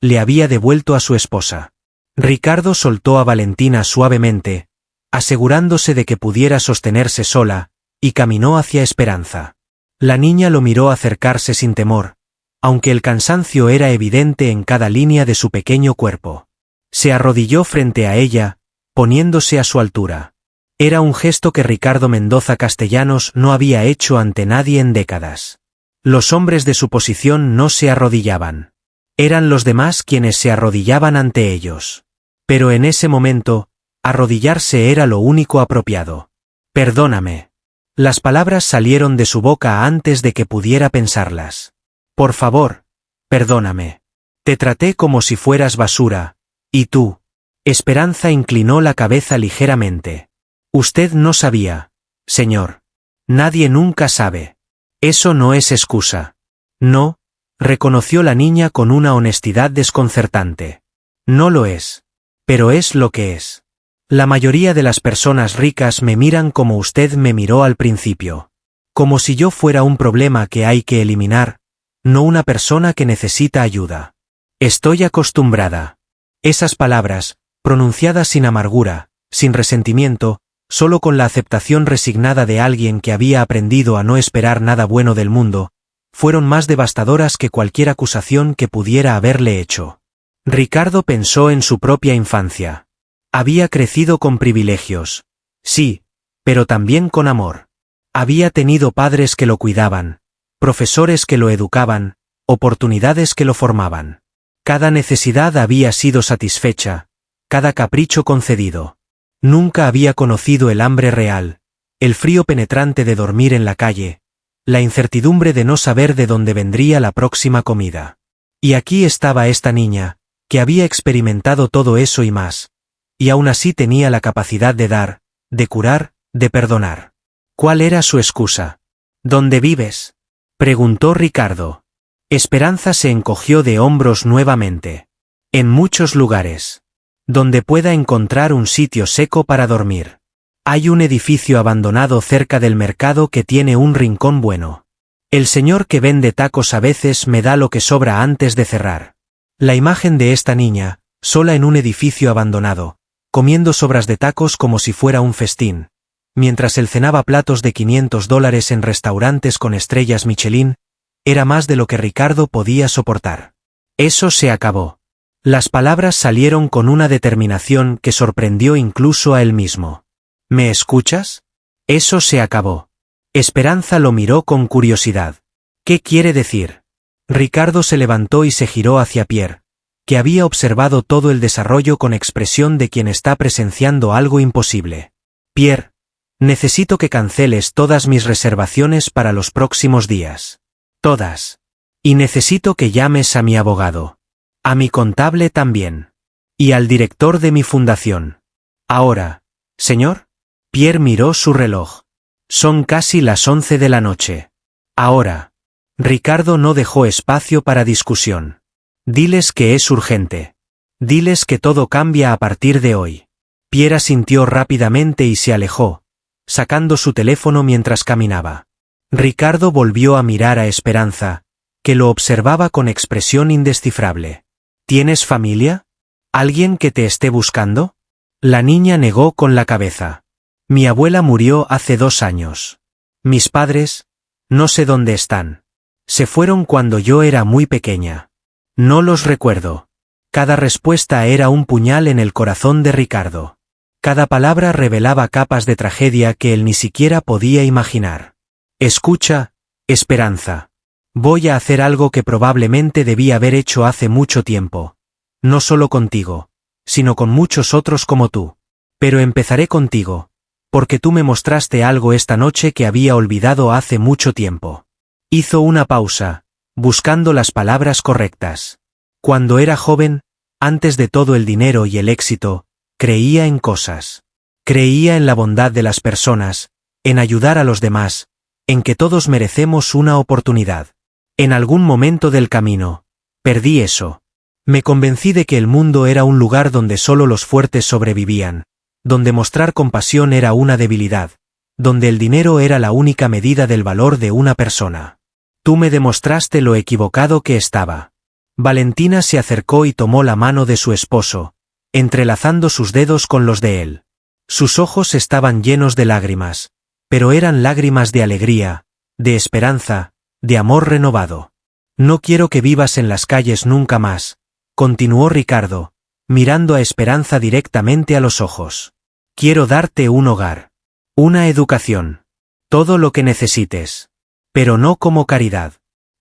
[SPEAKER 1] Le había devuelto a su esposa. Ricardo soltó a Valentina suavemente, asegurándose de que pudiera sostenerse sola, y caminó hacia Esperanza. La niña lo miró acercarse sin temor, aunque el cansancio era evidente en cada línea de su pequeño cuerpo. Se arrodilló frente a ella, poniéndose a su altura. Era un gesto que Ricardo Mendoza Castellanos no había hecho ante nadie en décadas. Los hombres de su posición no se arrodillaban. Eran los demás quienes se arrodillaban ante ellos. Pero en ese momento, arrodillarse era lo único apropiado. Perdóname. Las palabras salieron de su boca antes de que pudiera pensarlas. Por favor, perdóname. Te traté como si fueras basura, y tú. Esperanza inclinó la cabeza ligeramente. Usted no sabía, señor. Nadie nunca sabe. Eso no es excusa. No, reconoció la niña con una honestidad desconcertante. No lo es. Pero es lo que es. La mayoría de las personas ricas me miran como usted me miró al principio. Como si yo fuera un problema que hay que eliminar, no una persona que necesita ayuda. Estoy acostumbrada. Esas palabras, pronunciadas sin amargura, sin resentimiento, solo con la aceptación resignada de alguien que había aprendido a no esperar nada bueno del mundo, fueron más devastadoras que cualquier acusación que pudiera haberle hecho. Ricardo pensó en su propia infancia. Había crecido con privilegios. Sí, pero también con amor. Había tenido padres que lo cuidaban, profesores que lo educaban, oportunidades que lo formaban. Cada necesidad había sido satisfecha, cada capricho concedido. Nunca había conocido el hambre real, el frío penetrante de dormir en la calle, la incertidumbre de no saber de dónde vendría la próxima comida. Y aquí estaba esta niña, que había experimentado todo eso y más, y aún así tenía la capacidad de dar, de curar, de perdonar. ¿Cuál era su excusa? ¿Dónde vives?, preguntó Ricardo. Esperanza se encogió de hombros nuevamente. En muchos lugares. Donde pueda encontrar un sitio seco para dormir. Hay un edificio abandonado cerca del mercado que tiene un rincón bueno. El señor que vende tacos a veces me da lo que sobra antes de cerrar. La imagen de esta niña, sola en un edificio abandonado, comiendo sobras de tacos como si fuera un festín, mientras él cenaba platos de $500 en restaurantes con estrellas Michelin, era más de lo que Ricardo podía soportar. Eso se acabó. Las palabras salieron con una determinación que sorprendió incluso a él mismo. ¿Me escuchas? Eso se acabó. Esperanza lo miró con curiosidad. ¿Qué quiere decir? Ricardo se levantó y se giró hacia Pierre, que había observado todo el desarrollo con expresión de quien está presenciando algo imposible. Pierre, necesito que canceles todas mis reservaciones para los próximos días. Todas. Y necesito que llames a mi abogado. A mi contable también. Y al director de mi fundación. Ahora, señor. Pierre miró su reloj. Son casi las 11 de la noche. Ahora. Ricardo no dejó espacio para discusión. Diles que es urgente. Diles que todo cambia a partir de hoy. Pierre asintió rápidamente y se alejó, sacando su teléfono mientras caminaba. Ricardo volvió a mirar a Esperanza, que lo observaba con expresión indescifrable. ¿Tienes familia? ¿Alguien que te esté buscando? La niña negó con la cabeza. Mi abuela murió hace 2 años. Mis padres, no sé dónde están. Se fueron cuando yo era muy pequeña. No los recuerdo. Cada respuesta era un puñal en el corazón de Ricardo. Cada palabra revelaba capas de tragedia que él ni siquiera podía imaginar. Escucha, Esperanza. Voy a hacer algo que probablemente debí haber hecho hace mucho tiempo. No solo contigo, sino con muchos otros como tú. Pero empezaré contigo, porque tú me mostraste algo esta noche que había olvidado hace mucho tiempo. Hizo una pausa, buscando las palabras correctas. Cuando era joven, antes de todo el dinero y el éxito, creía en cosas. Creía en la bondad de las personas, en ayudar a los demás, en que todos merecemos una oportunidad. En algún momento del camino, perdí eso. Me convencí de que el mundo era un lugar donde solo los fuertes sobrevivían, donde mostrar compasión era una debilidad, donde el dinero era la única medida del valor de una persona. Tú me demostraste lo equivocado que estaba. Valentina se acercó y tomó la mano de su esposo, entrelazando sus dedos con los de él. Sus ojos estaban llenos de lágrimas, pero eran lágrimas de alegría, de esperanza, de amor renovado. No quiero que vivas en las calles nunca más, continuó Ricardo, mirando a Esperanza directamente a los ojos. Quiero darte un hogar, una educación, todo lo que necesites. Pero no como caridad.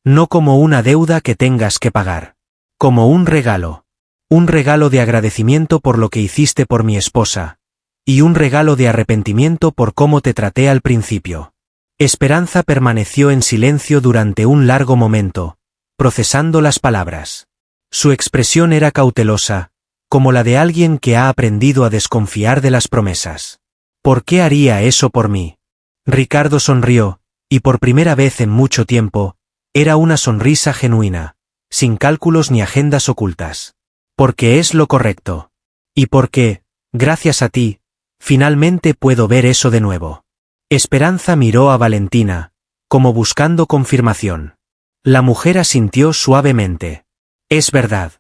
[SPEAKER 1] No como una deuda que tengas que pagar. Como un regalo. Un regalo de agradecimiento por lo que hiciste por mi esposa. Y un regalo de arrepentimiento por cómo te traté al principio. Esperanza permaneció en silencio durante un largo momento, procesando las palabras. Su expresión era cautelosa, como la de alguien que ha aprendido a desconfiar de las promesas. ¿Por qué haría eso por mí? Ricardo sonrió, y por primera vez en mucho tiempo, era una sonrisa genuina, sin cálculos ni agendas ocultas. Porque es lo correcto. Y porque, gracias a ti, finalmente puedo ver eso de nuevo. Esperanza miró a Valentina, como buscando confirmación. La mujer asintió suavemente. Es verdad.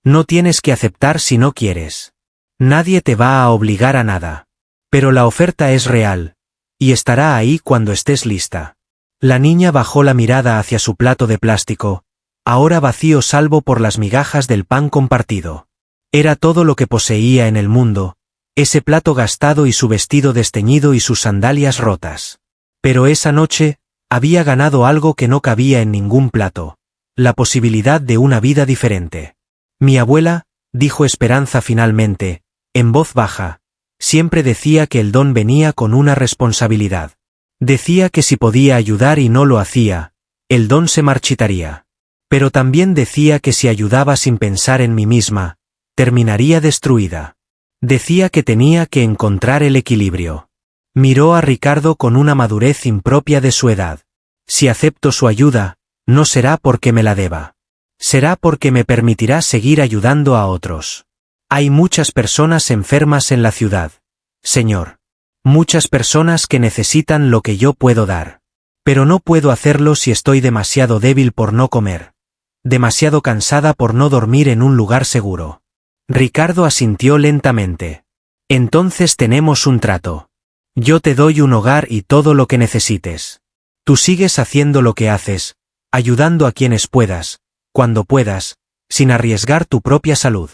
[SPEAKER 1] No tienes que aceptar si no quieres. Nadie te va a obligar a nada. Pero la oferta es real, y estará ahí cuando estés lista. La niña bajó la mirada hacia su plato de plástico, ahora vacío salvo por las migajas del pan compartido. Era todo lo que poseía en el mundo, ese plato gastado y su vestido desteñido y sus sandalias rotas. Pero esa noche, había ganado algo que no cabía en ningún plato, la posibilidad de una vida diferente. Mi abuela, dijo Esperanza finalmente, en voz baja, siempre decía que el don venía con una responsabilidad. Decía que si podía ayudar y no lo hacía, el don se marchitaría. Pero también decía que si ayudaba sin pensar en mí misma, terminaría destruida. Decía que tenía que encontrar el equilibrio. Miró a Ricardo con una madurez impropia de su edad. Si acepto su ayuda, no será porque me la deba. Será porque me permitirá seguir ayudando a otros. Hay muchas personas enfermas en la ciudad, señor. Muchas personas que necesitan lo que yo puedo dar. Pero no puedo hacerlo si estoy demasiado débil por no comer. Demasiado cansada por no dormir en un lugar seguro. Ricardo asintió lentamente. Entonces tenemos un trato. Yo te doy un hogar y todo lo que necesites. Tú sigues haciendo lo que haces, ayudando a quienes puedas, cuando puedas, sin arriesgar tu propia salud.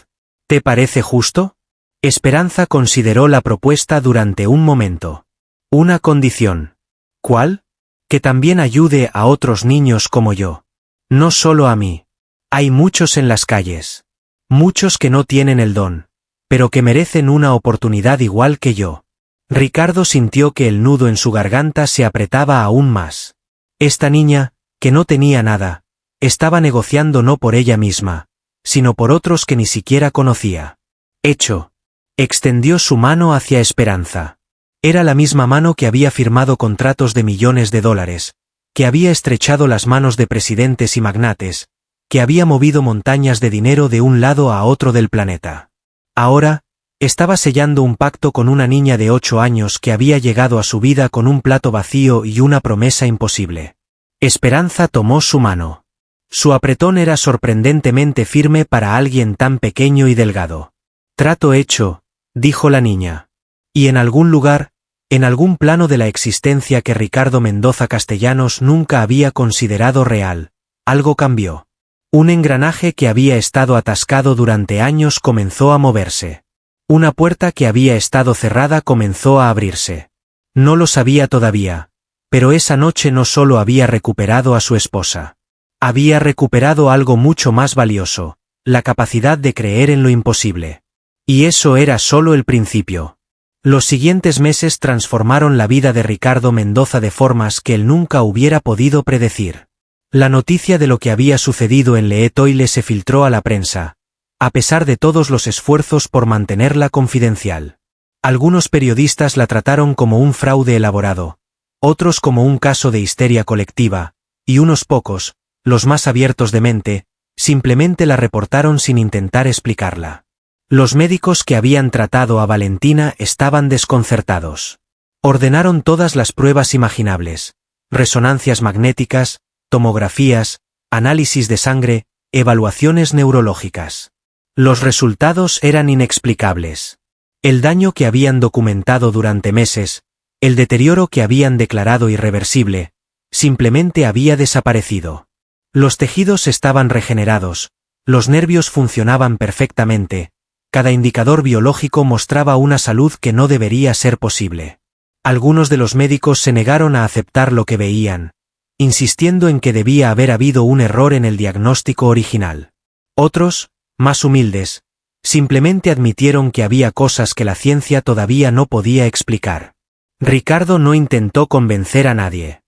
[SPEAKER 1] ¿Te parece justo? Esperanza consideró la propuesta durante un momento. Una condición. ¿Cuál? Que también ayude a otros niños como yo. No solo a mí. Hay muchos en las calles. Muchos que no tienen el don, pero que merecen una oportunidad igual que yo. Ricardo sintió que el nudo en su garganta se apretaba aún más. Esta niña, que no tenía nada, estaba negociando no por ella misma, sino por otros que ni siquiera conocía. Hecho. Extendió su mano hacia Esperanza. Era la misma mano que había firmado contratos de millones de dólares, que había estrechado las manos de presidentes y magnates, que había movido montañas de dinero de un lado a otro del planeta. Ahora, estaba sellando un pacto con una niña de 8 años que había llegado a su vida con un plato vacío y una promesa imposible. Esperanza tomó su mano. Su apretón era sorprendentemente firme para alguien tan pequeño y delgado. Trato hecho, dijo la niña. Y en algún lugar, en algún plano de la existencia que Ricardo Mendoza Castellanos nunca había considerado real, algo cambió. Un engranaje que había estado atascado durante años comenzó a moverse. Una puerta que había estado cerrada comenzó a abrirse. No lo sabía todavía, pero esa noche no solo había recuperado a su esposa. Había recuperado algo mucho más valioso, la capacidad de creer en lo imposible. Y eso era solo el principio. Los siguientes meses transformaron la vida de Ricardo Mendoza de formas que él nunca hubiera podido predecir. La noticia de lo que había sucedido en l'Étoile se filtró a la prensa, a pesar de todos los esfuerzos por mantenerla confidencial. Algunos periodistas la trataron como un fraude elaborado, otros como un caso de histeria colectiva, y unos pocos, los más abiertos de mente, simplemente la reportaron sin intentar explicarla. Los médicos que habían tratado a Valentina estaban desconcertados. Ordenaron todas las pruebas imaginables, resonancias magnéticas, tomografías, análisis de sangre, evaluaciones neurológicas. Los resultados eran inexplicables. El daño que habían documentado durante meses, el deterioro que habían declarado irreversible, simplemente había desaparecido. Los tejidos estaban regenerados, los nervios funcionaban perfectamente, cada indicador biológico mostraba una salud que no debería ser posible. Algunos de los médicos se negaron a aceptar lo que veían, insistiendo en que debía haber habido un error en el diagnóstico original. Otros, más humildes, simplemente admitieron que había cosas que la ciencia todavía no podía explicar. Ricardo no intentó convencer a nadie.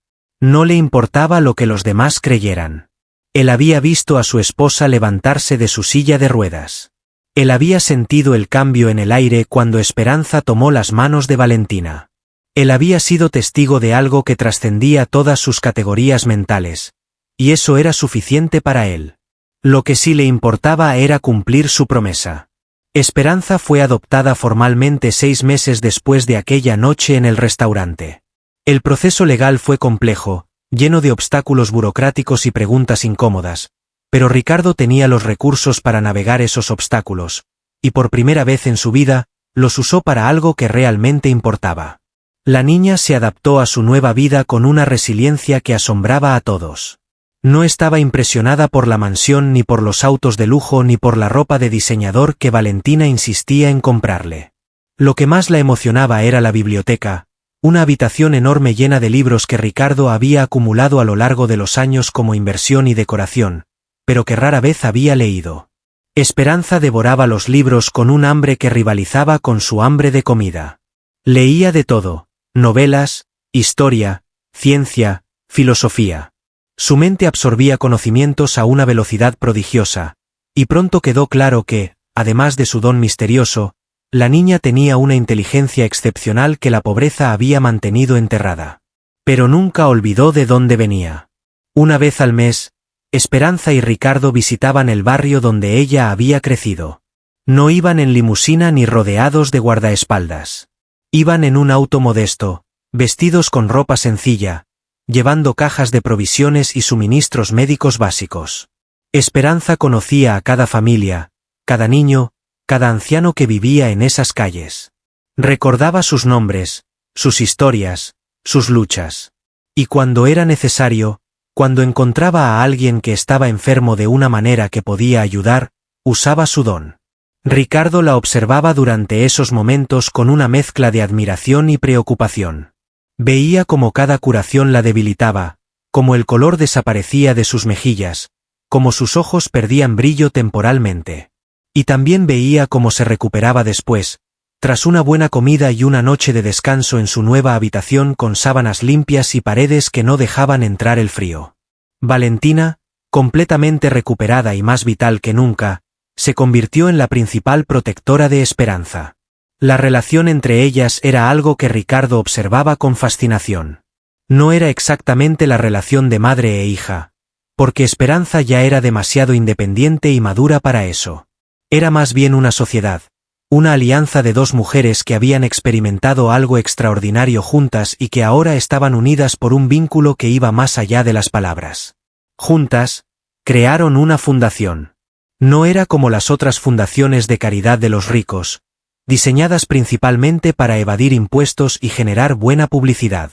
[SPEAKER 1] No le importaba lo que los demás creyeran. Él había visto a su esposa levantarse de su silla de ruedas. Él había sentido el cambio en el aire cuando Esperanza tomó las manos de Valentina. Él había sido testigo de algo que trascendía todas sus categorías mentales, y eso era suficiente para él. Lo que sí le importaba era cumplir su promesa. Esperanza fue adoptada formalmente 6 meses después de aquella noche en el restaurante. El proceso legal fue complejo, lleno de obstáculos burocráticos y preguntas incómodas, pero Ricardo tenía los recursos para navegar esos obstáculos, y por primera vez en su vida, los usó para algo que realmente importaba. La niña se adaptó a su nueva vida con una resiliencia que asombraba a todos. No estaba impresionada por la mansión ni por los autos de lujo ni por la ropa de diseñador que Valentina insistía en comprarle. Lo que más la emocionaba era la biblioteca, una habitación enorme llena de libros que Ricardo había acumulado a lo largo de los años como inversión y decoración, pero que rara vez había leído. Esperanza devoraba los libros con un hambre que rivalizaba con su hambre de comida. Leía de todo: novelas, historia, ciencia, filosofía. Su mente absorbía conocimientos a una velocidad prodigiosa, y pronto quedó claro que, además de su don misterioso, la niña tenía una inteligencia excepcional que la pobreza había mantenido enterrada. Pero nunca olvidó de dónde venía. Una vez al mes, Esperanza y Ricardo visitaban el barrio donde ella había crecido. No iban en limusina ni rodeados de guardaespaldas. Iban en un auto modesto, vestidos con ropa sencilla, llevando cajas de provisiones y suministros médicos básicos. Esperanza conocía a cada familia, cada niño, cada anciano que vivía en esas calles. Recordaba sus nombres, sus historias, sus luchas. Y cuando era necesario, cuando encontraba a alguien que estaba enfermo de una manera que podía ayudar, usaba su don. Ricardo la observaba durante esos momentos con una mezcla de admiración y preocupación. Veía cómo cada curación la debilitaba, cómo el color desaparecía de sus mejillas, cómo sus ojos perdían brillo temporalmente. Y también veía cómo se recuperaba después, tras una buena comida y una noche de descanso en su nueva habitación con sábanas limpias y paredes que no dejaban entrar el frío. Valentina, completamente recuperada y más vital que nunca, se convirtió en la principal protectora de Esperanza. La relación entre ellas era algo que Ricardo observaba con fascinación. No era exactamente la relación de madre e hija, porque Esperanza ya era demasiado independiente y madura para eso. Era más bien una sociedad, una alianza de dos mujeres que habían experimentado algo extraordinario juntas y que ahora estaban unidas por un vínculo que iba más allá de las palabras. Juntas, crearon una fundación. No era como las otras fundaciones de caridad de los ricos, diseñadas principalmente para evadir impuestos y generar buena publicidad.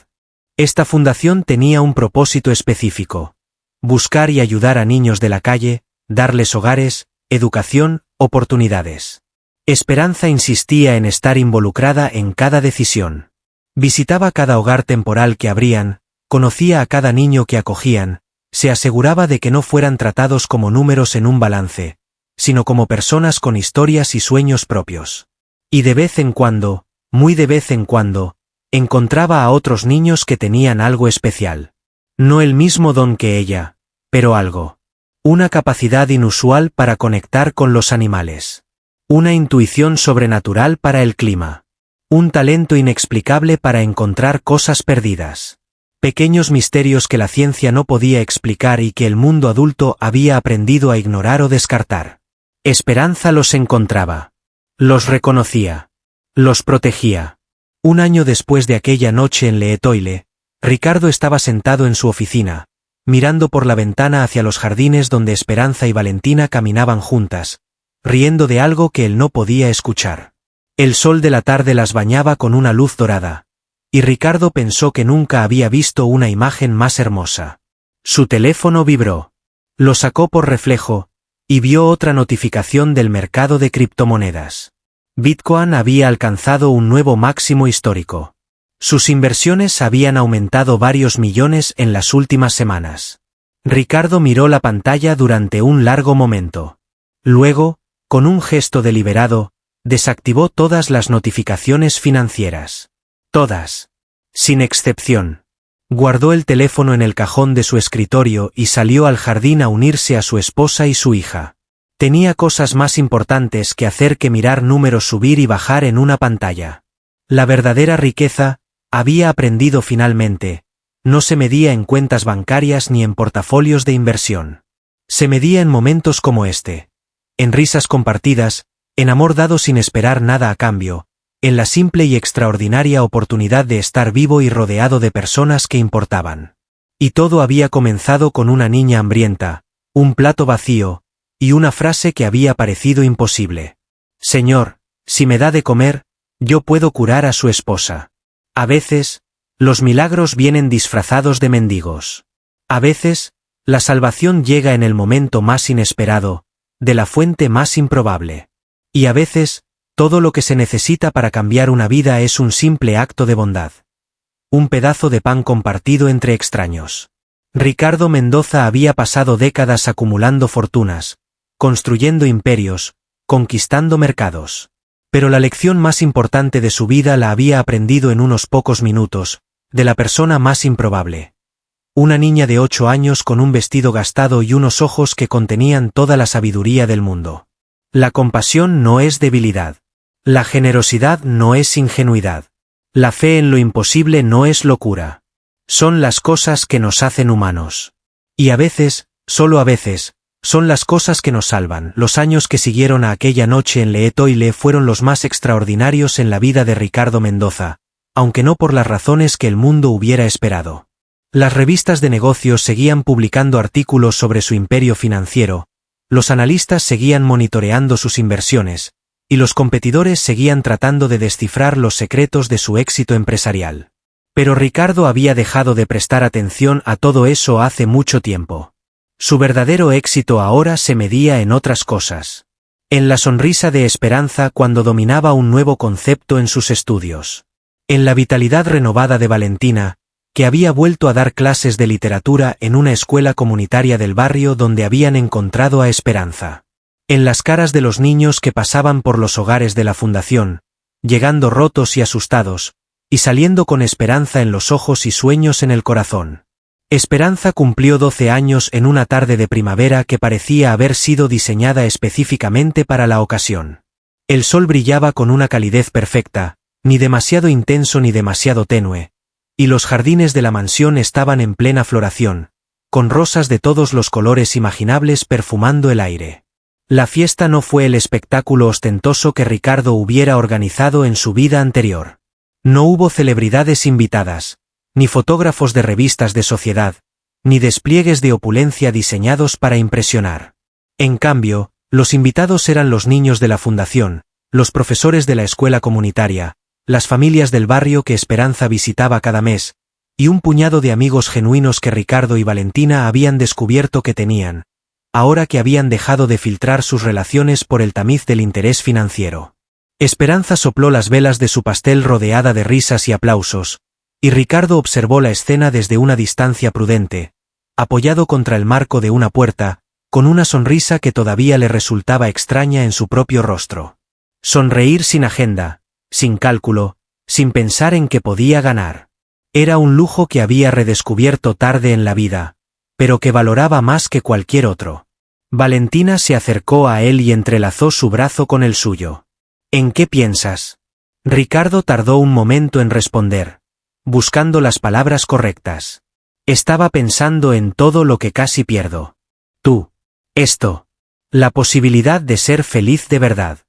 [SPEAKER 1] Esta fundación tenía un propósito específico: buscar y ayudar a niños de la calle, darles hogares, educación, oportunidades. Esperanza insistía en estar involucrada en cada decisión. Visitaba cada hogar temporal que abrían, conocía a cada niño que acogían, se aseguraba de que no fueran tratados como números en un balance, sino como personas con historias y sueños propios. Y de vez en cuando, muy de vez en cuando, encontraba a otros niños que tenían algo especial. No el mismo don que ella, pero algo. Una capacidad inusual para conectar con los animales. Una intuición sobrenatural para el clima. Un talento inexplicable para encontrar cosas perdidas. Pequeños misterios que la ciencia no podía explicar y que el mundo adulto había aprendido a ignorar o descartar. Esperanza los encontraba. Los reconocía. Los protegía. Un año después de aquella noche en L'Étoile, Ricardo estaba sentado en su oficina, mirando por la ventana hacia los jardines donde Esperanza y Valentina caminaban juntas, riendo de algo que él no podía escuchar. El sol de la tarde las bañaba con una luz dorada, y Ricardo pensó que nunca había visto una imagen más hermosa. Su teléfono vibró. Lo sacó por reflejo, y vio otra notificación del mercado de criptomonedas. Bitcoin había alcanzado un nuevo máximo histórico. Sus inversiones habían aumentado varios millones en las últimas semanas. Ricardo miró la pantalla durante un largo momento. Luego, con un gesto deliberado, desactivó todas las notificaciones financieras. Todas. Sin excepción. Guardó el teléfono en el cajón de su escritorio y salió al jardín a unirse a su esposa y su hija. Tenía cosas más importantes que hacer que mirar números subir y bajar en una pantalla. La verdadera riqueza, había aprendido finalmente, no se medía en cuentas bancarias ni en portafolios de inversión. Se medía en momentos como este. En risas compartidas, en amor dado sin esperar nada a cambio, en la simple y extraordinaria oportunidad de estar vivo y rodeado de personas que importaban. Y todo había comenzado con una niña hambrienta, un plato vacío, y una frase que había parecido imposible. Señor, si me da de comer, yo puedo curar a su esposa. A veces, los milagros vienen disfrazados de mendigos. A veces, la salvación llega en el momento más inesperado, de la fuente más improbable. Y a veces, todo lo que se necesita para cambiar una vida es un simple acto de bondad. Un pedazo de pan compartido entre extraños. Ricardo Mendoza había pasado décadas acumulando fortunas, construyendo imperios, conquistando mercados. Pero la lección más importante de su vida la había aprendido en unos pocos minutos, de la persona más improbable. Una niña de 8 años con un vestido gastado y unos ojos que contenían toda la sabiduría del mundo. La compasión no es debilidad. La generosidad no es ingenuidad. La fe en lo imposible no es locura. Son las cosas que nos hacen humanos. Y a veces, solo a veces, son las cosas que nos salvan. Los años que siguieron a aquella noche en L'Étoile fueron los más extraordinarios en la vida de Ricardo Mendoza, aunque no por las razones que el mundo hubiera esperado. Las revistas de negocios seguían publicando artículos sobre su imperio financiero, los analistas seguían monitoreando sus inversiones, y los competidores seguían tratando de descifrar los secretos de su éxito empresarial. Pero Ricardo había dejado de prestar atención a todo eso hace mucho tiempo. Su verdadero éxito ahora se medía en otras cosas. En la sonrisa de esperanza cuando dominaba un nuevo concepto en sus estudios. En la vitalidad renovada de Valentina, que había vuelto a dar clases de literatura en una escuela comunitaria del barrio donde habían encontrado a Esperanza. En las caras de los niños que pasaban por los hogares de la fundación, llegando rotos y asustados, y saliendo con esperanza en los ojos y sueños en el corazón. Esperanza cumplió 12 años en una tarde de primavera que parecía haber sido diseñada específicamente para la ocasión. El sol brillaba con una calidez perfecta, ni demasiado intenso ni demasiado tenue, y los jardines de la mansión estaban en plena floración, con rosas de todos los colores imaginables perfumando el aire. La fiesta no fue el espectáculo ostentoso que Ricardo hubiera organizado en su vida anterior. No hubo celebridades invitadas, ni fotógrafos de revistas de sociedad, ni despliegues de opulencia diseñados para impresionar. En cambio, los invitados eran los niños de la fundación, los profesores de la escuela comunitaria, las familias del barrio que Esperanza visitaba cada mes, y un puñado de amigos genuinos que Ricardo y Valentina habían descubierto que tenían, ahora que habían dejado de filtrar sus relaciones por el tamiz del interés financiero. Esperanza sopló las velas de su pastel rodeada de risas y aplausos, y Ricardo observó la escena desde una distancia prudente, apoyado contra el marco de una puerta, con una sonrisa que todavía le resultaba extraña en su propio rostro. Sonreír sin agenda, sin cálculo, sin pensar en que podía ganar. Era un lujo que había redescubierto tarde en la vida, pero que valoraba más que cualquier otro. Valentina se acercó a él y entrelazó su brazo con el suyo. ¿En qué piensas? Ricardo tardó un momento en responder, buscando las palabras correctas. Estaba pensando en todo lo que casi pierdo. Tú. Esto. La posibilidad de ser feliz de verdad.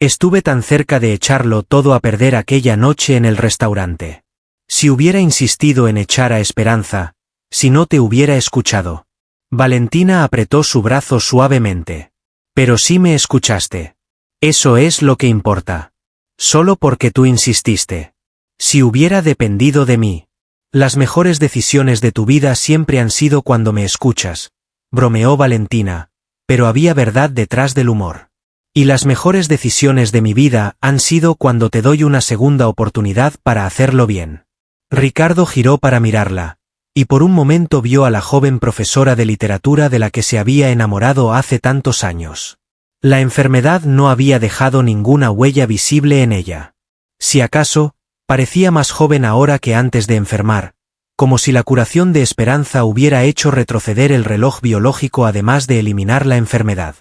[SPEAKER 1] Estuve tan cerca de echarlo todo a perder aquella noche en el restaurante. Si hubiera insistido en echar a Esperanza, si no te hubiera escuchado. Valentina apretó su brazo suavemente. Pero sí me escuchaste. Eso es lo que importa. Solo porque tú insististe. Si hubiera dependido de mí. Las mejores decisiones de tu vida siempre han sido cuando me escuchas, bromeó Valentina, pero había verdad detrás del humor. Y las mejores decisiones de mi vida han sido cuando te doy una segunda oportunidad para hacerlo bien. Ricardo giró para mirarla, y por un momento vio a la joven profesora de literatura de la que se había enamorado hace tantos años. La enfermedad no había dejado ninguna huella visible en ella. Si acaso, parecía más joven ahora que antes de enfermar, como si la curación de Esperanza hubiera hecho retroceder el reloj biológico además de eliminar la enfermedad.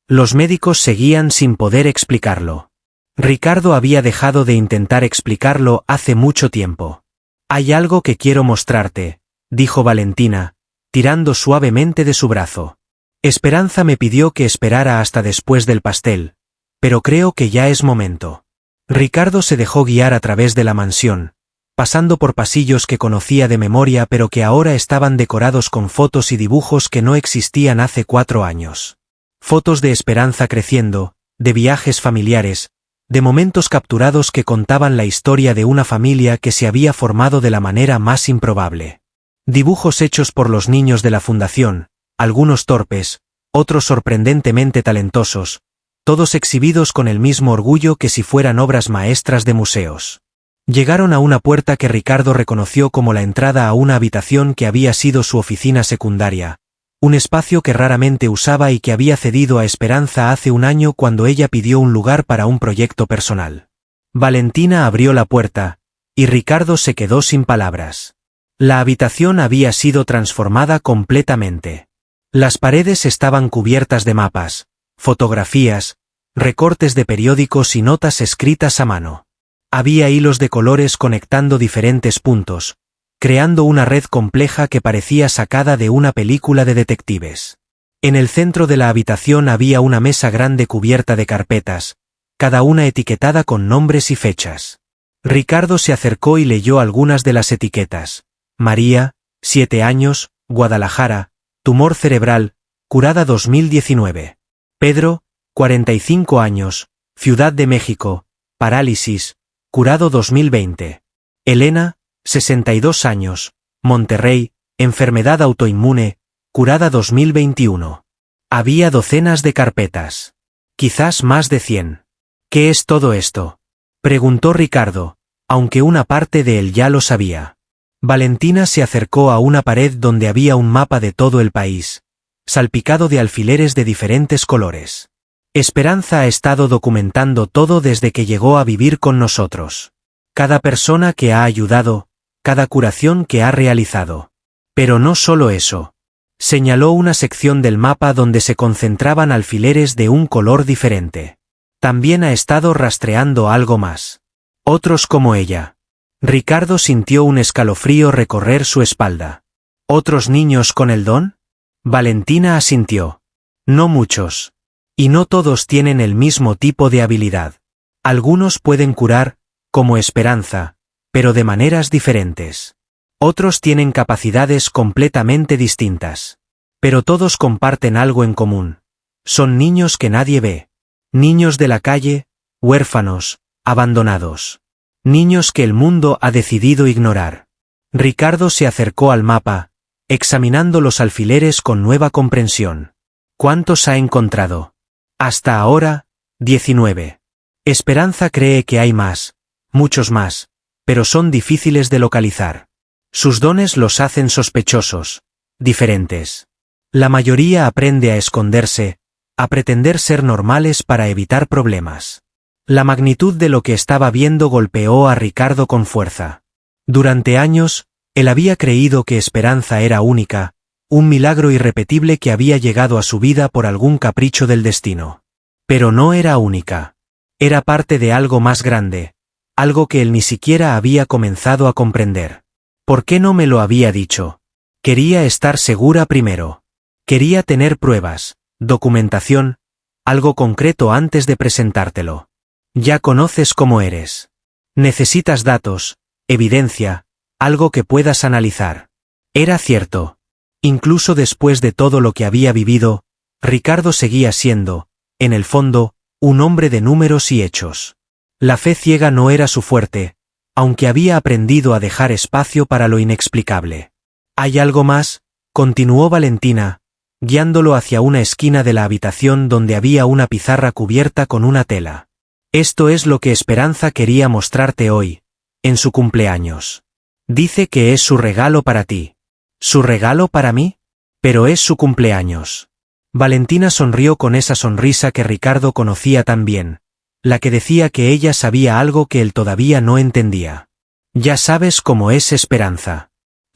[SPEAKER 1] Los médicos seguían sin poder explicarlo. Ricardo había dejado de intentar explicarlo hace mucho tiempo. «Hay algo que quiero mostrarte», dijo Valentina, tirando suavemente de su brazo. «Esperanza me pidió que esperara hasta después del pastel, pero creo que ya es momento». Ricardo se dejó guiar a través de la mansión, pasando por pasillos que conocía de memoria pero que ahora estaban decorados con fotos y dibujos que no existían hace 4 años. Fotos de Esperanza creciendo, de viajes familiares, de momentos capturados que contaban la historia de una familia que se había formado de la manera más improbable. Dibujos hechos por los niños de la fundación, algunos torpes, otros sorprendentemente talentosos, todos exhibidos con el mismo orgullo que si fueran obras maestras de museos. Llegaron a una puerta que Ricardo reconoció como la entrada a una habitación que había sido su oficina secundaria, un espacio que raramente usaba y que había cedido a Esperanza hace un año cuando ella pidió un lugar para un proyecto personal. Valentina abrió la puerta, y Ricardo se quedó sin palabras. La habitación había sido transformada completamente. Las paredes estaban cubiertas de mapas, fotografías, recortes de periódicos y notas escritas a mano. Había hilos de colores conectando diferentes puntos, creando una red compleja que parecía sacada de una película de detectives. En el centro de la habitación había una mesa grande cubierta de carpetas, cada una etiquetada con nombres y fechas. Ricardo se acercó y leyó algunas de las etiquetas. María, 7 años, Guadalajara, tumor cerebral, curada 2019. Pedro, 45 años, Ciudad de México, parálisis, curado 2020. Elena, 62 años, Monterrey, enfermedad autoinmune, curada 2021. Había docenas de carpetas. Quizás más de 100. ¿Qué es todo esto?, preguntó Ricardo, aunque una parte de él ya lo sabía. Valentina se acercó a una pared donde había un mapa de todo el país, salpicado de alfileres de diferentes colores. Esperanza ha estado documentando todo desde que llegó a vivir con nosotros. Cada persona que ha ayudado, cada curación que ha realizado. Pero no solo eso. Señaló una sección del mapa donde se concentraban alfileres de un color diferente. También ha estado rastreando algo más. Otros como ella. Ricardo sintió un escalofrío recorrer su espalda. ¿Otros niños con el don? Valentina asintió. No muchos. Y no todos tienen el mismo tipo de habilidad. Algunos pueden curar, como Esperanza, pero de maneras diferentes. Otros tienen capacidades completamente distintas. Pero todos comparten algo en común. Son niños que nadie ve. Niños de la calle, huérfanos, abandonados. Niños que el mundo ha decidido ignorar. Ricardo se acercó al mapa, examinando los alfileres con nueva comprensión. ¿Cuántos ha encontrado? Hasta ahora, 19. Esperanza cree que hay más, muchos más, pero son difíciles de localizar. Sus dones los hacen sospechosos, diferentes. La mayoría aprende a esconderse, a pretender ser normales para evitar problemas. La magnitud de lo que estaba viendo golpeó a Ricardo con fuerza. Durante años, él había creído que Esperanza era única, un milagro irrepetible que había llegado a su vida por algún capricho del destino. Pero no era única. Era parte de algo más grande, algo que él ni siquiera había comenzado a comprender. ¿Por qué no me lo había dicho? Quería estar segura primero. Quería tener pruebas, documentación, algo concreto antes de presentártelo. Ya conoces cómo eres. Necesitas datos, evidencia, algo que puedas analizar. Era cierto. Incluso después de todo lo que había vivido, Ricardo seguía siendo, en el fondo, un hombre de números y hechos. La fe ciega no era su fuerte, aunque había aprendido a dejar espacio para lo inexplicable. ¿Hay algo más?, continuó Valentina, guiándolo hacia una esquina de la habitación donde había una pizarra cubierta con una tela. Esto es lo que Esperanza quería mostrarte hoy, en su cumpleaños. Dice que es su regalo para ti. ¿Su regalo para mí? Pero es su cumpleaños. Valentina sonrió con esa sonrisa que Ricardo conocía tan bien, la que decía que ella sabía algo que él todavía no entendía. Ya sabes cómo es Esperanza.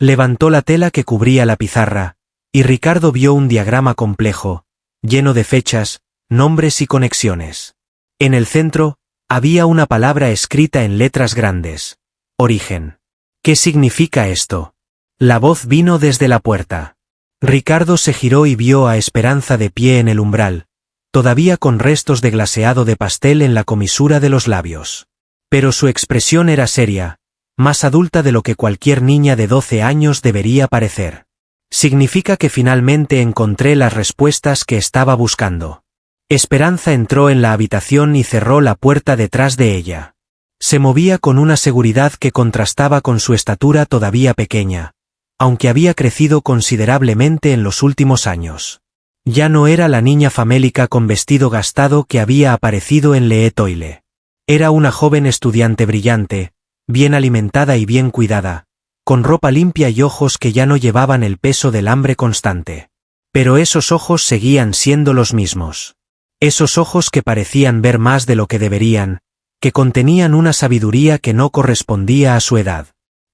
[SPEAKER 1] Levantó la tela que cubría la pizarra, y Ricardo vio un diagrama complejo, lleno de fechas, nombres y conexiones. En el centro, había una palabra escrita en letras grandes: origen. ¿Qué significa esto? La voz vino desde la puerta. Ricardo se giró y vio a Esperanza de pie en el umbral, todavía con restos de glaseado de pastel en la comisura de los labios. Pero su expresión era seria, más adulta de lo que cualquier niña de 12 años debería parecer. Significa que finalmente encontré las respuestas que estaba buscando. Esperanza entró en la habitación y cerró la puerta detrás de ella. Se movía con una seguridad que contrastaba con su estatura todavía pequeña, aunque había crecido considerablemente en los últimos años. Ya no era la niña famélica con vestido gastado que había aparecido en l'Étoile. Era una joven estudiante brillante, bien alimentada y bien cuidada, con ropa limpia y ojos que ya no llevaban el peso del hambre constante. Pero esos ojos seguían siendo los mismos. Esos ojos que parecían ver más de lo que deberían, que contenían una sabiduría que no correspondía a su edad.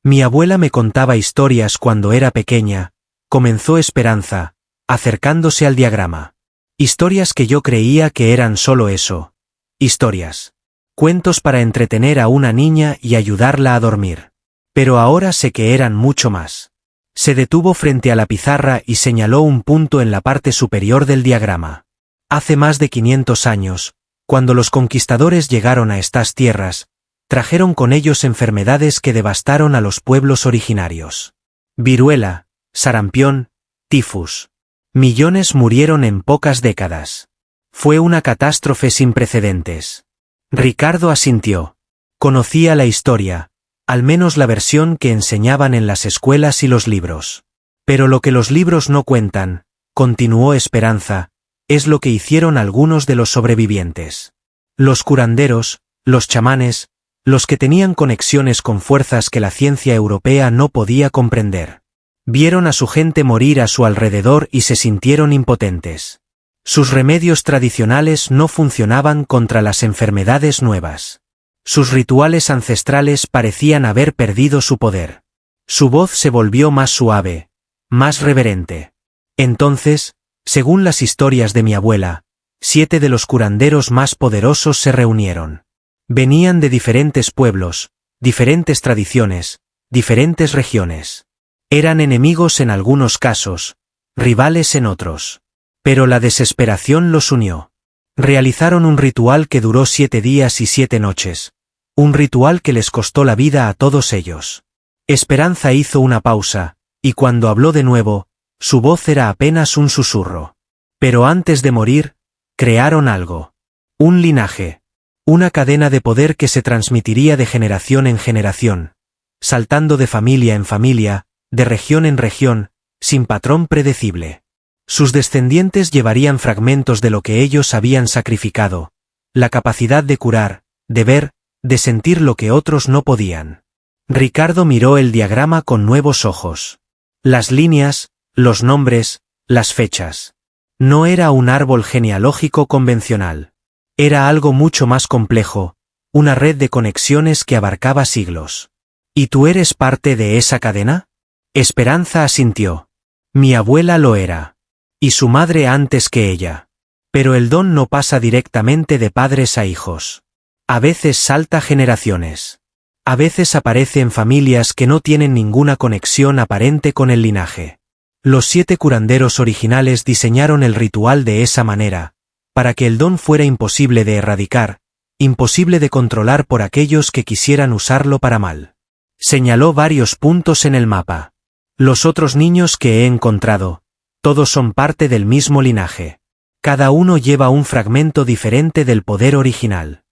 [SPEAKER 1] Mi abuela me contaba historias cuando era pequeña, comenzó Esperanza, acercándose al diagrama. Historias que yo creía que eran solo eso. Historias. Cuentos para entretener a una niña y ayudarla a dormir. Pero ahora sé que eran mucho más. Se detuvo frente a la pizarra y señaló un punto en la parte superior del diagrama. Hace más de 500 años, cuando los conquistadores llegaron a estas tierras, trajeron con ellos enfermedades que devastaron a los pueblos originarios. Viruela, sarampión, tifus. Millones murieron en pocas décadas. Fue una catástrofe sin precedentes. Ricardo asintió. Conocía la historia, al menos la versión que enseñaban en las escuelas y los libros. Pero lo que los libros no cuentan, continuó Esperanza, es lo que hicieron algunos de los sobrevivientes. Los curanderos, los chamanes, los que tenían conexiones con fuerzas que la ciencia europea no podía comprender. Vieron a su gente morir a su alrededor y se sintieron impotentes. Sus remedios tradicionales no funcionaban contra las enfermedades nuevas. Sus rituales ancestrales parecían haber perdido su poder. Su voz se volvió más suave, más reverente. Entonces, según las historias de mi abuela, 7 de los curanderos más poderosos se reunieron. Venían de diferentes pueblos, diferentes tradiciones, diferentes regiones. Eran enemigos en algunos casos, rivales en otros. Pero la desesperación los unió. Realizaron un ritual que duró 7 días y 7 noches. Un ritual que les costó la vida a todos ellos. Esperanza hizo una pausa, y cuando habló de nuevo, su voz era apenas un susurro. Pero antes de morir, crearon algo. Un linaje. Una cadena de poder que se transmitiría de generación en generación, saltando de familia en familia, de región en región, sin patrón predecible. Sus descendientes llevarían fragmentos de lo que ellos habían sacrificado, la capacidad de curar, de ver, de sentir lo que otros no podían. Ricardo miró el diagrama con nuevos ojos. Las líneas, los nombres, las fechas. No era un árbol genealógico convencional. Era algo mucho más complejo, una red de conexiones que abarcaba siglos. ¿Y tú eres parte de esa cadena? Esperanza asintió. Mi abuela lo era. Y su madre antes que ella. Pero el don no pasa directamente de padres a hijos. A veces salta generaciones. A veces aparece en familias que no tienen ninguna conexión aparente con el linaje. Los 7 curanderos originales diseñaron el ritual de esa manera, para que el don fuera imposible de erradicar, imposible de controlar por aquellos que quisieran usarlo para mal. Señaló varios puntos en el mapa. Los otros niños que he encontrado, todos son parte del mismo linaje. Cada uno lleva un fragmento diferente del poder original.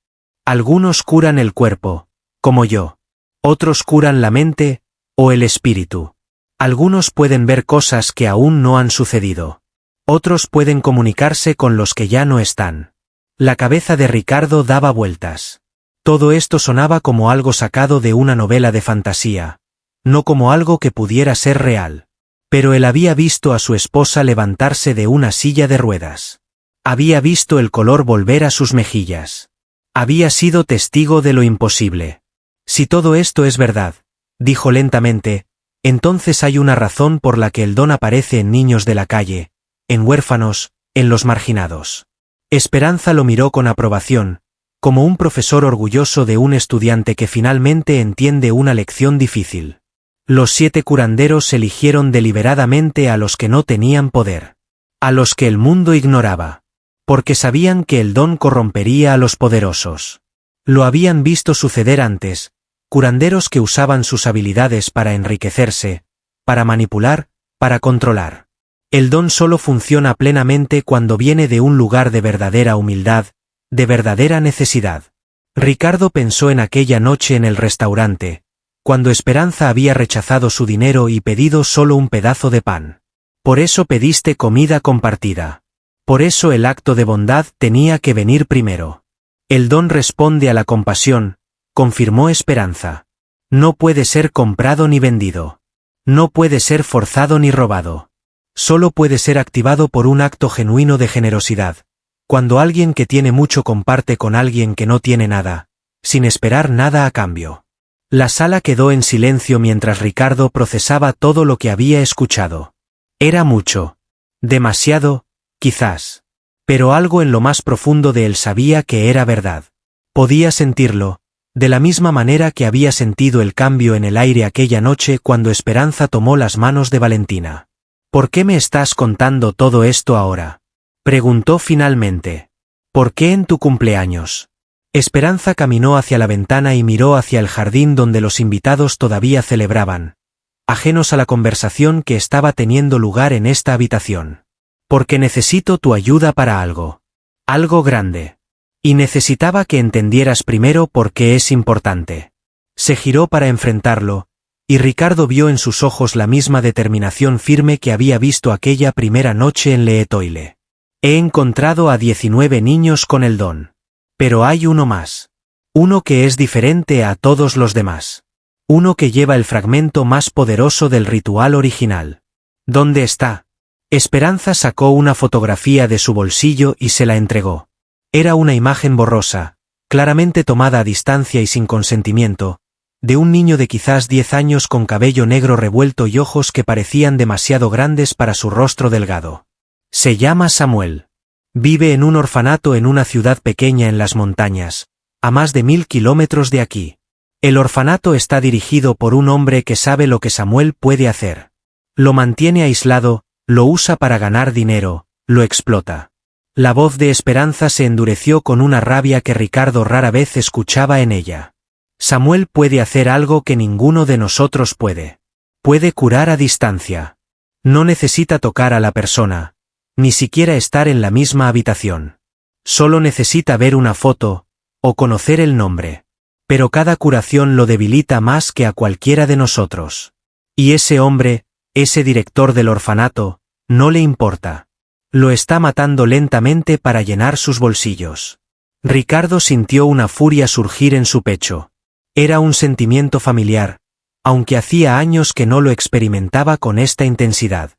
[SPEAKER 1] Algunos curan el cuerpo, como yo. Otros curan la mente, o el espíritu. Algunos pueden ver cosas que aún no han sucedido. Otros pueden comunicarse con los que ya no están. La cabeza de Ricardo daba vueltas. Todo esto sonaba como algo sacado de una novela de fantasía, no como algo que pudiera ser real. Pero él había visto a su esposa levantarse de una silla de ruedas. Había visto el color volver a sus mejillas. Había sido testigo de lo imposible. Si todo esto es verdad, dijo lentamente, Entonces hay una razón por la que el don aparece en niños de la calle, en huérfanos, en los marginados. Esperanza lo miró con aprobación, como un profesor orgulloso de un estudiante que finalmente entiende una lección difícil. Los 7 curanderos eligieron deliberadamente a los que no tenían poder, a los que el mundo ignoraba, porque sabían que el don corrompería a los poderosos. Lo habían visto suceder antes, curanderos que usaban sus habilidades para enriquecerse, para manipular, para controlar. El don solo funciona plenamente cuando viene de un lugar de verdadera humildad, de verdadera necesidad. Ricardo pensó en aquella noche en el restaurante, cuando Esperanza había rechazado su dinero y pedido solo un pedazo de pan. Por eso pediste comida compartida. Por eso el acto de bondad tenía que venir primero. El don responde a la compasión, confirmó Esperanza. No puede ser comprado ni vendido. No puede ser forzado ni robado. Solo puede ser activado por un acto genuino de generosidad, cuando alguien que tiene mucho comparte con alguien que no tiene nada, sin esperar nada a cambio. La sala quedó en silencio mientras Ricardo procesaba todo lo que había escuchado. Era mucho. Demasiado, quizás. Pero algo en lo más profundo de él sabía que era verdad. Podía sentirlo, de la misma manera que había sentido el cambio en el aire aquella noche cuando Esperanza tomó las manos de Valentina. ¿Por qué me estás contando todo esto ahora?, preguntó finalmente. ¿Por qué en tu cumpleaños? Esperanza caminó hacia la ventana y miró hacia el jardín donde los invitados todavía celebraban, ajenos a la conversación que estaba teniendo lugar en esta habitación. Porque necesito tu ayuda para algo. Algo grande. Y necesitaba que entendieras primero por qué es importante. Se giró para enfrentarlo, y Ricardo vio en sus ojos la misma determinación firme que había visto aquella primera noche en L'Étoile. He encontrado a 19 niños con el don. Pero hay uno más. Uno que es diferente a todos los demás. Uno que lleva el fragmento más poderoso del ritual original. ¿Dónde está? Esperanza sacó una fotografía de su bolsillo y se la entregó. Era una imagen borrosa, claramente tomada a distancia y sin consentimiento, de un niño de quizás 10 años con cabello negro revuelto y ojos que parecían demasiado grandes para su rostro delgado. Se llama Samuel. Vive en un orfanato en una ciudad pequeña en las montañas, a más de 1000 kilómetros de aquí. El orfanato está dirigido por un hombre que sabe lo que Samuel puede hacer. Lo mantiene aislado, lo usa para ganar dinero, lo explota. La voz de Esperanza se endureció con una rabia que Ricardo rara vez escuchaba en ella. Samuel puede hacer algo que ninguno de nosotros puede. Puede curar a distancia. No necesita tocar a la persona, ni siquiera estar en la misma habitación. Solo necesita ver una foto, o conocer el nombre. Pero cada curación lo debilita más que a cualquiera de nosotros. Y ese hombre, ese director del orfanato, no le importa. Lo está matando lentamente para llenar sus bolsillos. Ricardo sintió una furia surgir en su pecho. Era un sentimiento familiar, aunque hacía años que no lo experimentaba con esta intensidad.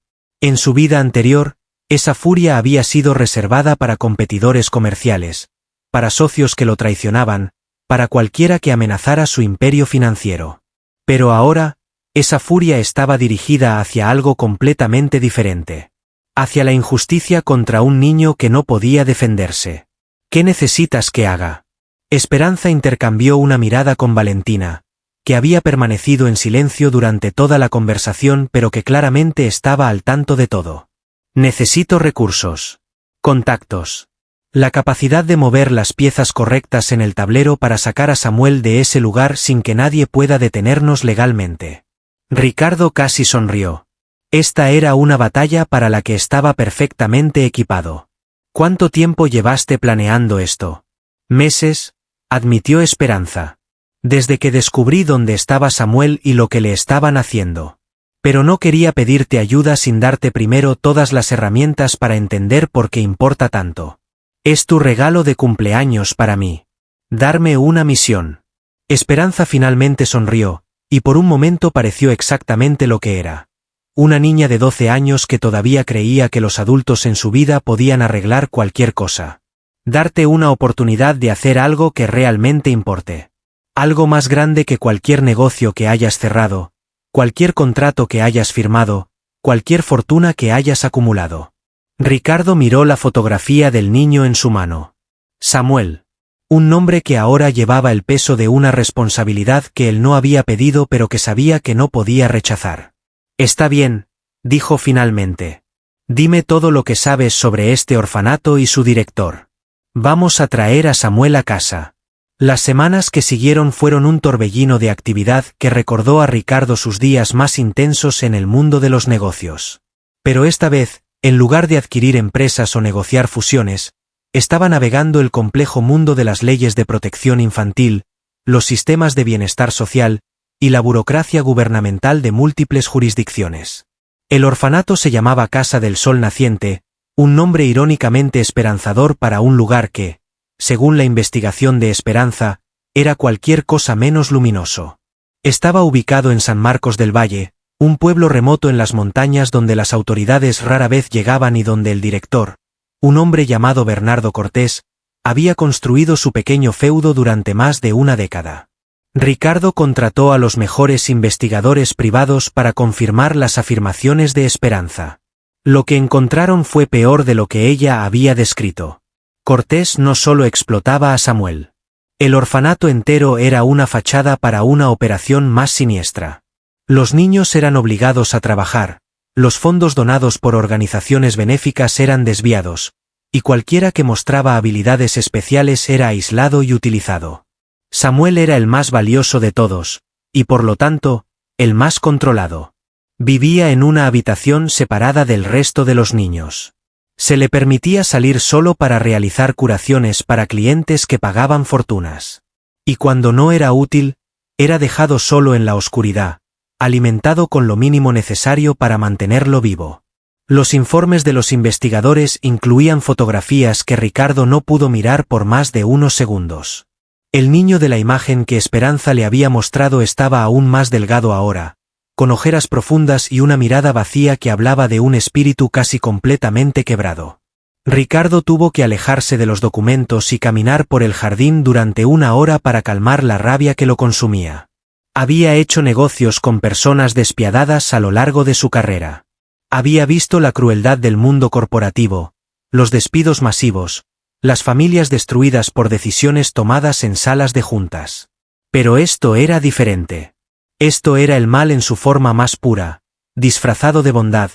[SPEAKER 1] En su vida anterior, esa furia había sido reservada para competidores comerciales, para socios que lo traicionaban, para cualquiera que amenazara su imperio financiero. Pero ahora, esa furia estaba dirigida hacia algo completamente diferente. Hacia la injusticia contra un niño que no podía defenderse. ¿Qué necesitas que haga? Esperanza intercambió una mirada con Valentina, que había permanecido en silencio durante toda la conversación pero que claramente estaba al tanto de todo. Necesito recursos. Contactos. La capacidad de mover las piezas correctas en el tablero para sacar a Samuel de ese lugar sin que nadie pueda detenernos legalmente. Ricardo casi sonrió. Esta era una batalla para la que estaba perfectamente equipado. ¿Cuánto tiempo llevaste planeando esto? Meses, admitió Esperanza. Desde que descubrí dónde estaba Samuel y lo que le estaban haciendo. Pero no quería pedirte ayuda sin darte primero todas las herramientas para entender por qué importa tanto. Es tu regalo de cumpleaños para mí. Darme una misión. Esperanza finalmente sonrió, y por un momento pareció exactamente lo que era. Una niña de 12 años que todavía creía que los adultos en su vida podían arreglar cualquier cosa. Darte una oportunidad de hacer algo que realmente importe. Algo más grande que cualquier negocio que hayas cerrado, Cualquier contrato que hayas firmado, cualquier fortuna que hayas acumulado. Ricardo miró la fotografía del niño en su mano. Samuel. Un nombre que ahora llevaba el peso de una responsabilidad que él no había pedido pero que sabía que no podía rechazar. Está bien, dijo finalmente. Dime todo lo que sabes sobre este orfanato y su director. Vamos a traer a Samuel a casa. Las semanas que siguieron fueron un torbellino de actividad que recordó a Ricardo sus días más intensos en el mundo de los negocios. Pero esta vez, en lugar de adquirir empresas o negociar fusiones, estaba navegando el complejo mundo de las leyes de protección infantil, los sistemas de bienestar social y la burocracia gubernamental de múltiples jurisdicciones. El orfanato se llamaba Casa del Sol Naciente, un nombre irónicamente esperanzador para un lugar que, según la investigación de Esperanza, era cualquier cosa menos luminoso. Estaba ubicado en San Marcos del Valle, un pueblo remoto en las montañas donde las autoridades rara vez llegaban y donde el director, un hombre llamado Bernardo Cortés, había construido su pequeño feudo durante más de una década. Ricardo contrató a los mejores investigadores privados para confirmar las afirmaciones de Esperanza. Lo que encontraron fue peor de lo que ella había descrito. Cortés no solo explotaba a Samuel. El orfanato entero era una fachada para una operación más siniestra. Los niños eran obligados a trabajar, los fondos donados por organizaciones benéficas eran desviados, y cualquiera que mostraba habilidades especiales era aislado y utilizado. Samuel era el más valioso de todos, y por lo tanto, el más controlado. Vivía en una habitación separada del resto de los niños. Se le permitía salir solo para realizar curaciones para clientes que pagaban fortunas. Y cuando no era útil, era dejado solo en la oscuridad, alimentado con lo mínimo necesario para mantenerlo vivo. Los informes de los investigadores incluían fotografías que Ricardo no pudo mirar por más de unos segundos. El niño de la imagen que Esperanza le había mostrado estaba aún más delgado ahora, con ojeras profundas y una mirada vacía que hablaba de un espíritu casi completamente quebrado. Ricardo tuvo que alejarse de los documentos y caminar por el jardín durante una hora para calmar la rabia que lo consumía. Había hecho negocios con personas despiadadas a lo largo de su carrera. Había visto la crueldad del mundo corporativo, los despidos masivos, las familias destruidas por decisiones tomadas en salas de juntas. Pero esto era diferente. Esto era el mal en su forma más pura, disfrazado de bondad,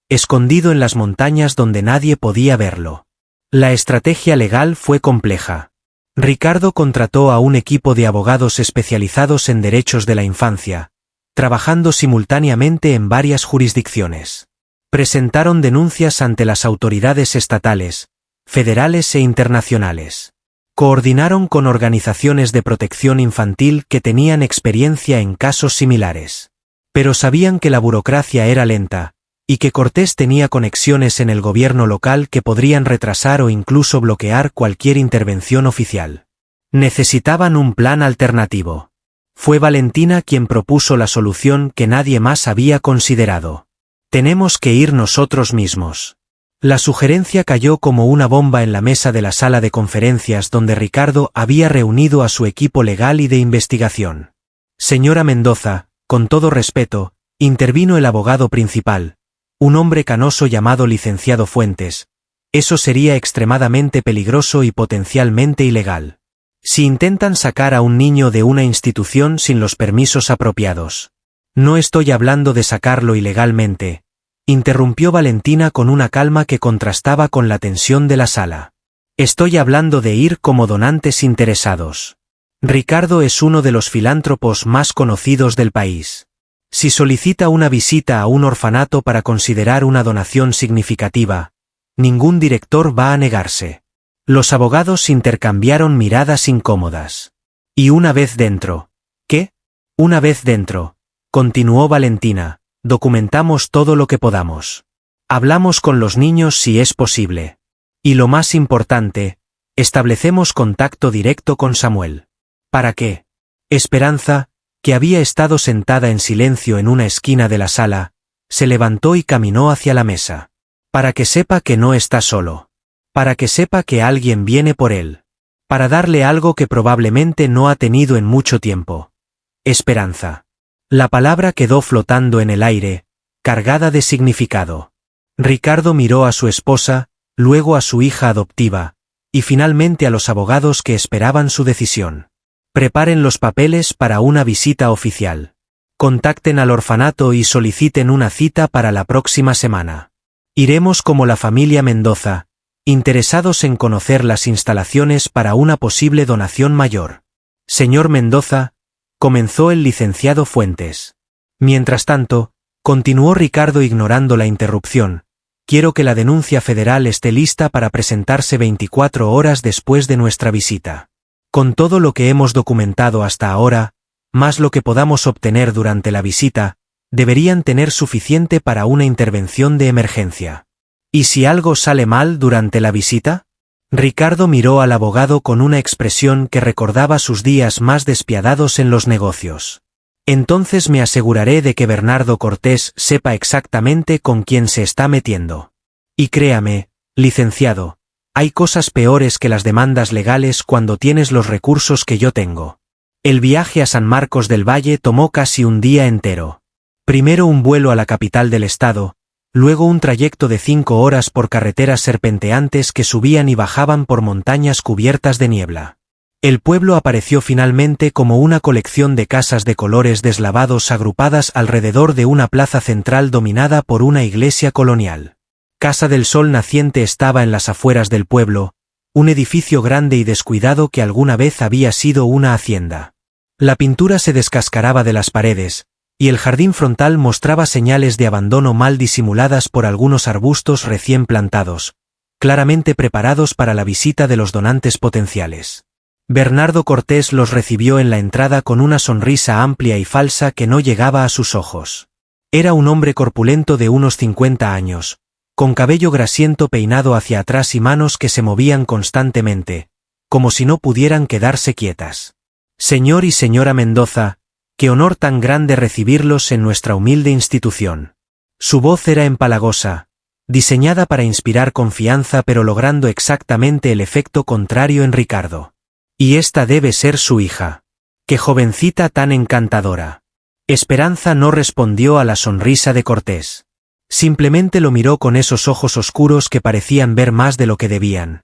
[SPEAKER 1] escondido en las montañas donde nadie podía verlo. La estrategia legal fue compleja. Ricardo contrató a un equipo de abogados especializados en derechos de la infancia, trabajando simultáneamente en varias jurisdicciones. Presentaron denuncias ante las autoridades estatales, federales e internacionales. Coordinaron con organizaciones de protección infantil que tenían experiencia en casos similares. Pero sabían que la burocracia era lenta, y que Cortés tenía conexiones en el gobierno local que podrían retrasar o incluso bloquear cualquier intervención oficial. Necesitaban un plan alternativo. Fue Valentina quien propuso la solución que nadie más había considerado. Tenemos que ir nosotros mismos. La sugerencia cayó como una bomba en la mesa de la sala de conferencias donde Ricardo había reunido a su equipo legal y de investigación. Señora Mendoza, con todo respeto, intervino el abogado principal, un hombre canoso llamado licenciado Fuentes. Eso sería extremadamente peligroso y potencialmente ilegal. Si intentan sacar a un niño de una institución sin los permisos apropiados. No estoy hablando de sacarlo ilegalmente, interrumpió Valentina con una calma que contrastaba con la tensión de la sala. Estoy hablando de ir como donantes interesados. Ricardo es uno de los filántropos más conocidos del país. Si solicita una visita a un orfanato para considerar una donación significativa, ningún director va a negarse. Los abogados intercambiaron miradas incómodas. Y una vez dentro. ¿Qué? Una vez dentro, continuó Valentina. Documentamos todo lo que podamos. Hablamos con los niños si es posible. Y lo más importante, establecemos contacto directo con Samuel. ¿Para qué? Esperanza, que había estado sentada en silencio en una esquina de la sala, se levantó y caminó hacia la mesa. Para que sepa que no está solo. Para que sepa que alguien viene por él. Para darle algo que probablemente no ha tenido en mucho tiempo. Esperanza. La palabra quedó flotando en el aire, cargada de significado. Ricardo miró a su esposa, luego a su hija adoptiva, y finalmente a los abogados que esperaban su decisión. Preparen los papeles para una visita oficial. Contacten al orfanato y soliciten una cita para la próxima semana. Iremos como la familia Mendoza, interesados en conocer las instalaciones para una posible donación mayor. Señor Mendoza, comenzó el licenciado Fuentes. Mientras tanto, continuó Ricardo ignorando la interrupción, quiero que la denuncia federal esté lista para presentarse 24 horas después de nuestra visita. Con todo lo que hemos documentado hasta ahora, más lo que podamos obtener durante la visita, deberían tener suficiente para una intervención de emergencia. ¿Y si algo sale mal durante la visita? Ricardo miró al abogado con una expresión que recordaba sus días más despiadados en los negocios. Entonces me aseguraré de que Bernardo Cortés sepa exactamente con quién se está metiendo. Y créame, licenciado, hay cosas peores que las demandas legales cuando tienes los recursos que yo tengo. El viaje a San Marcos del Valle tomó casi un día entero. Primero un vuelo a la capital del estado, luego un trayecto de 5 horas por carreteras serpenteantes que subían y bajaban por montañas cubiertas de niebla. El pueblo apareció finalmente como una colección de casas de colores deslavados agrupadas alrededor de una plaza central dominada por una iglesia colonial. Casa del Sol Naciente estaba en las afueras del pueblo, un edificio grande y descuidado que alguna vez había sido una hacienda. La pintura se descascaraba de las paredes, y el jardín frontal mostraba señales de abandono mal disimuladas por algunos arbustos recién plantados, claramente preparados para la visita de los donantes potenciales. Bernardo Cortés los recibió en la entrada con una sonrisa amplia y falsa que no llegaba a sus ojos. Era un hombre corpulento de unos 50 años, con cabello grasiento peinado hacia atrás y manos que se movían constantemente, como si no pudieran quedarse quietas. Señor y señora Mendoza, qué honor tan grande recibirlos en nuestra humilde institución. Su voz era empalagosa, diseñada para inspirar confianza pero logrando exactamente el efecto contrario en Ricardo. Y esta debe ser su hija. ¡Qué jovencita tan encantadora! Esperanza no respondió a la sonrisa de Cortés. Simplemente lo miró con esos ojos oscuros que parecían ver más de lo que debían.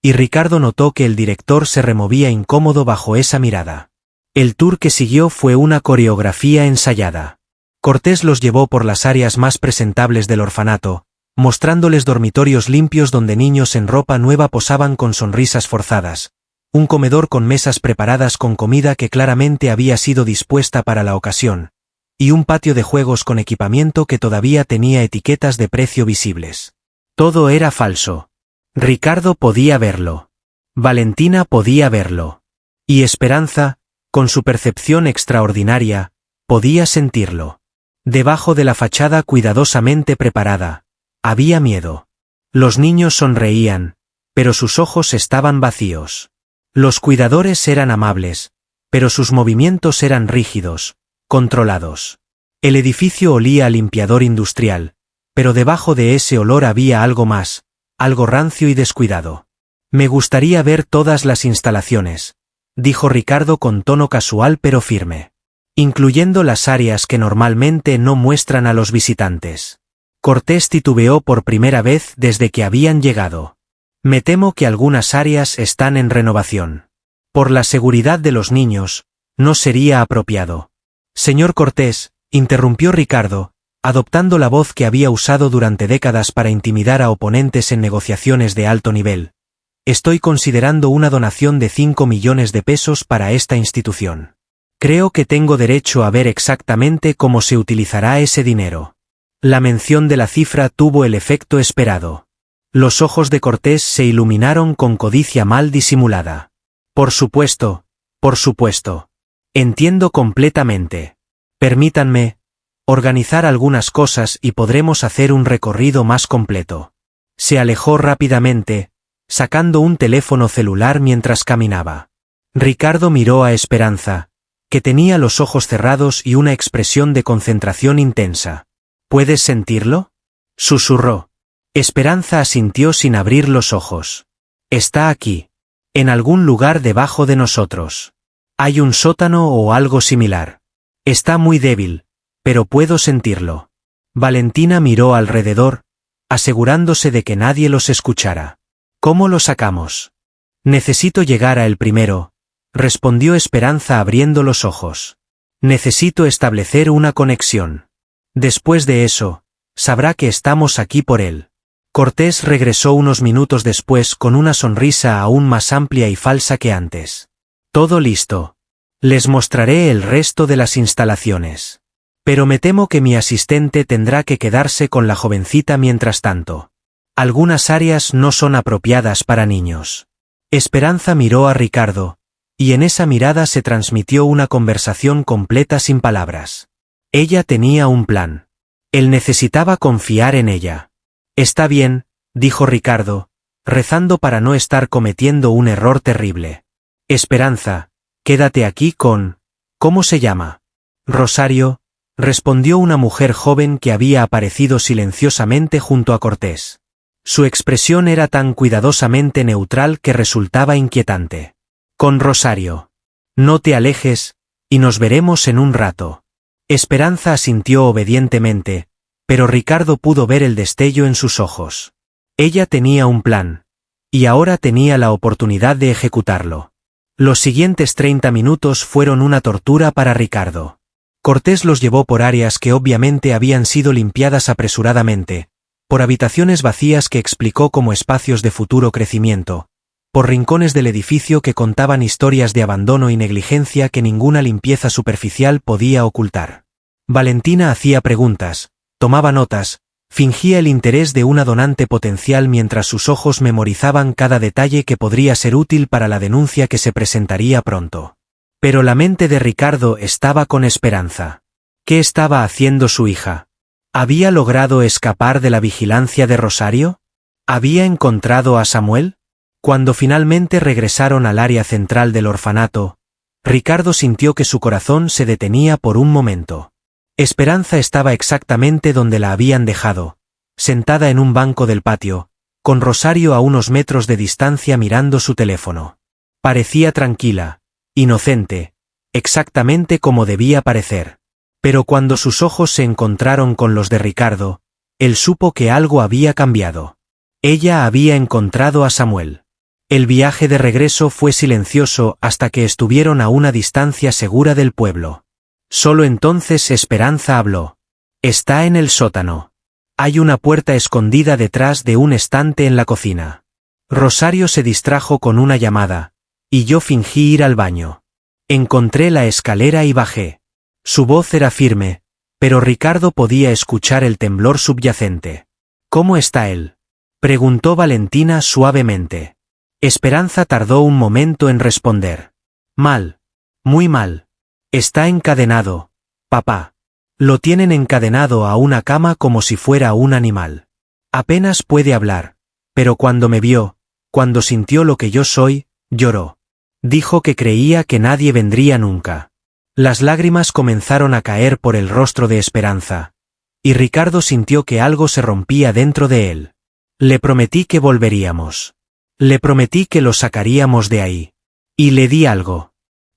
[SPEAKER 1] Y Ricardo notó que el director se removía incómodo bajo esa mirada. El tour que siguió fue una coreografía ensayada. Cortés los llevó por las áreas más presentables del orfanato, mostrándoles dormitorios limpios donde niños en ropa nueva posaban con sonrisas forzadas, un comedor con mesas preparadas con comida que claramente había sido dispuesta para la ocasión, y un patio de juegos con equipamiento que todavía tenía etiquetas de precio visibles. Todo era falso. Ricardo podía verlo. Valentina podía verlo. Y Esperanza, con su percepción extraordinaria, podía sentirlo. Debajo de la fachada cuidadosamente preparada, había miedo. Los niños sonreían, pero sus ojos estaban vacíos. Los cuidadores eran amables, pero sus movimientos eran rígidos, controlados. El edificio olía a limpiador industrial, pero debajo de ese olor había algo más, algo rancio y descuidado. Me gustaría ver todas las instalaciones, dijo Ricardo con tono casual pero firme, incluyendo las áreas que normalmente no muestran a los visitantes. Cortés titubeó por primera vez desde que habían llegado. Me temo que algunas áreas están en renovación. Por la seguridad de los niños, no sería apropiado. Señor Cortés, interrumpió Ricardo, adoptando la voz que había usado durante décadas para intimidar a oponentes en negociaciones de alto nivel. Estoy considerando una donación de 5 millones de pesos para esta institución. Creo que tengo derecho a ver exactamente cómo se utilizará ese dinero. La mención de la cifra tuvo el efecto esperado. Los ojos de Cortés se iluminaron con codicia mal disimulada. Por supuesto. Entiendo completamente. Permítanme organizar algunas cosas y podremos hacer un recorrido más completo. Se alejó rápidamente, sacando un teléfono celular mientras caminaba. Ricardo miró a Esperanza, que tenía los ojos cerrados y una expresión de concentración intensa. ¿Puedes sentirlo?, susurró. Esperanza asintió sin abrir los ojos. Está aquí. En algún lugar debajo de nosotros. Hay un sótano o algo similar. Está muy débil, pero puedo sentirlo. Valentina miró alrededor, asegurándose de que nadie los escuchara. ¿Cómo lo sacamos? Necesito llegar a él primero, respondió Esperanza abriendo los ojos. Necesito establecer una conexión. Después de eso, sabrá que estamos aquí por él. Cortés regresó unos minutos después con una sonrisa aún más amplia y falsa que antes. Todo listo. Les mostraré el resto de las instalaciones. Pero me temo que mi asistente tendrá que quedarse con la jovencita mientras tanto. Algunas áreas no son apropiadas para niños. Esperanza miró a Ricardo, y en esa mirada se transmitió una conversación completa sin palabras. Ella tenía un plan. Él necesitaba confiar en ella. Está bien, dijo Ricardo, rezando para no estar cometiendo un error terrible. Esperanza, quédate aquí con... ¿Cómo se llama? Rosario, respondió una mujer joven que había aparecido silenciosamente junto a Cortés. Su expresión era tan cuidadosamente neutral que resultaba inquietante. Con Rosario. No te alejes, y nos veremos en un rato. Esperanza asintió obedientemente, pero Ricardo pudo ver el destello en sus ojos. Ella tenía un plan, y ahora tenía la oportunidad de ejecutarlo. Los siguientes 30 minutos fueron una tortura para Ricardo. Cortés los llevó por áreas que obviamente habían sido limpiadas apresuradamente, por habitaciones vacías que explicó como espacios de futuro crecimiento, por rincones del edificio que contaban historias de abandono y negligencia que ninguna limpieza superficial podía ocultar. Valentina hacía preguntas, tomaba notas, fingía el interés de una donante potencial mientras sus ojos memorizaban cada detalle que podría ser útil para la denuncia que se presentaría pronto. Pero la mente de Ricardo estaba con Esperanza. ¿Qué estaba haciendo su hija? ¿Había logrado escapar de la vigilancia de Rosario? ¿Había encontrado a Samuel? Cuando finalmente regresaron al área central del orfanato, Ricardo sintió que su corazón se detenía por un momento. Esperanza estaba exactamente donde la habían dejado, sentada en un banco del patio, con Rosario a unos metros de distancia mirando su teléfono. Parecía tranquila, inocente, exactamente como debía parecer. Pero cuando sus ojos se encontraron con los de Ricardo, él supo que algo había cambiado. Ella había encontrado a Samuel. El viaje de regreso fue silencioso hasta que estuvieron a una distancia segura del pueblo. Solo entonces Esperanza habló. Está en el sótano. Hay una puerta escondida detrás de un estante en la cocina. Rosario se distrajo con una llamada, y yo fingí ir al baño. Encontré la escalera y bajé. Su voz era firme, pero Ricardo podía escuchar el temblor subyacente. ¿Cómo está él?, preguntó Valentina suavemente. Esperanza tardó un momento en responder. Mal. Muy mal. Está encadenado, papá. Lo tienen encadenado a una cama como si fuera un animal. Apenas puede hablar, pero cuando me vio, cuando sintió lo que yo soy, lloró. Dijo que creía que nadie vendría nunca. Las lágrimas comenzaron a caer por el rostro de Esperanza, y Ricardo sintió que algo se rompía dentro de él. Le prometí que volveríamos. Le prometí que lo sacaríamos de ahí. Y le di algo.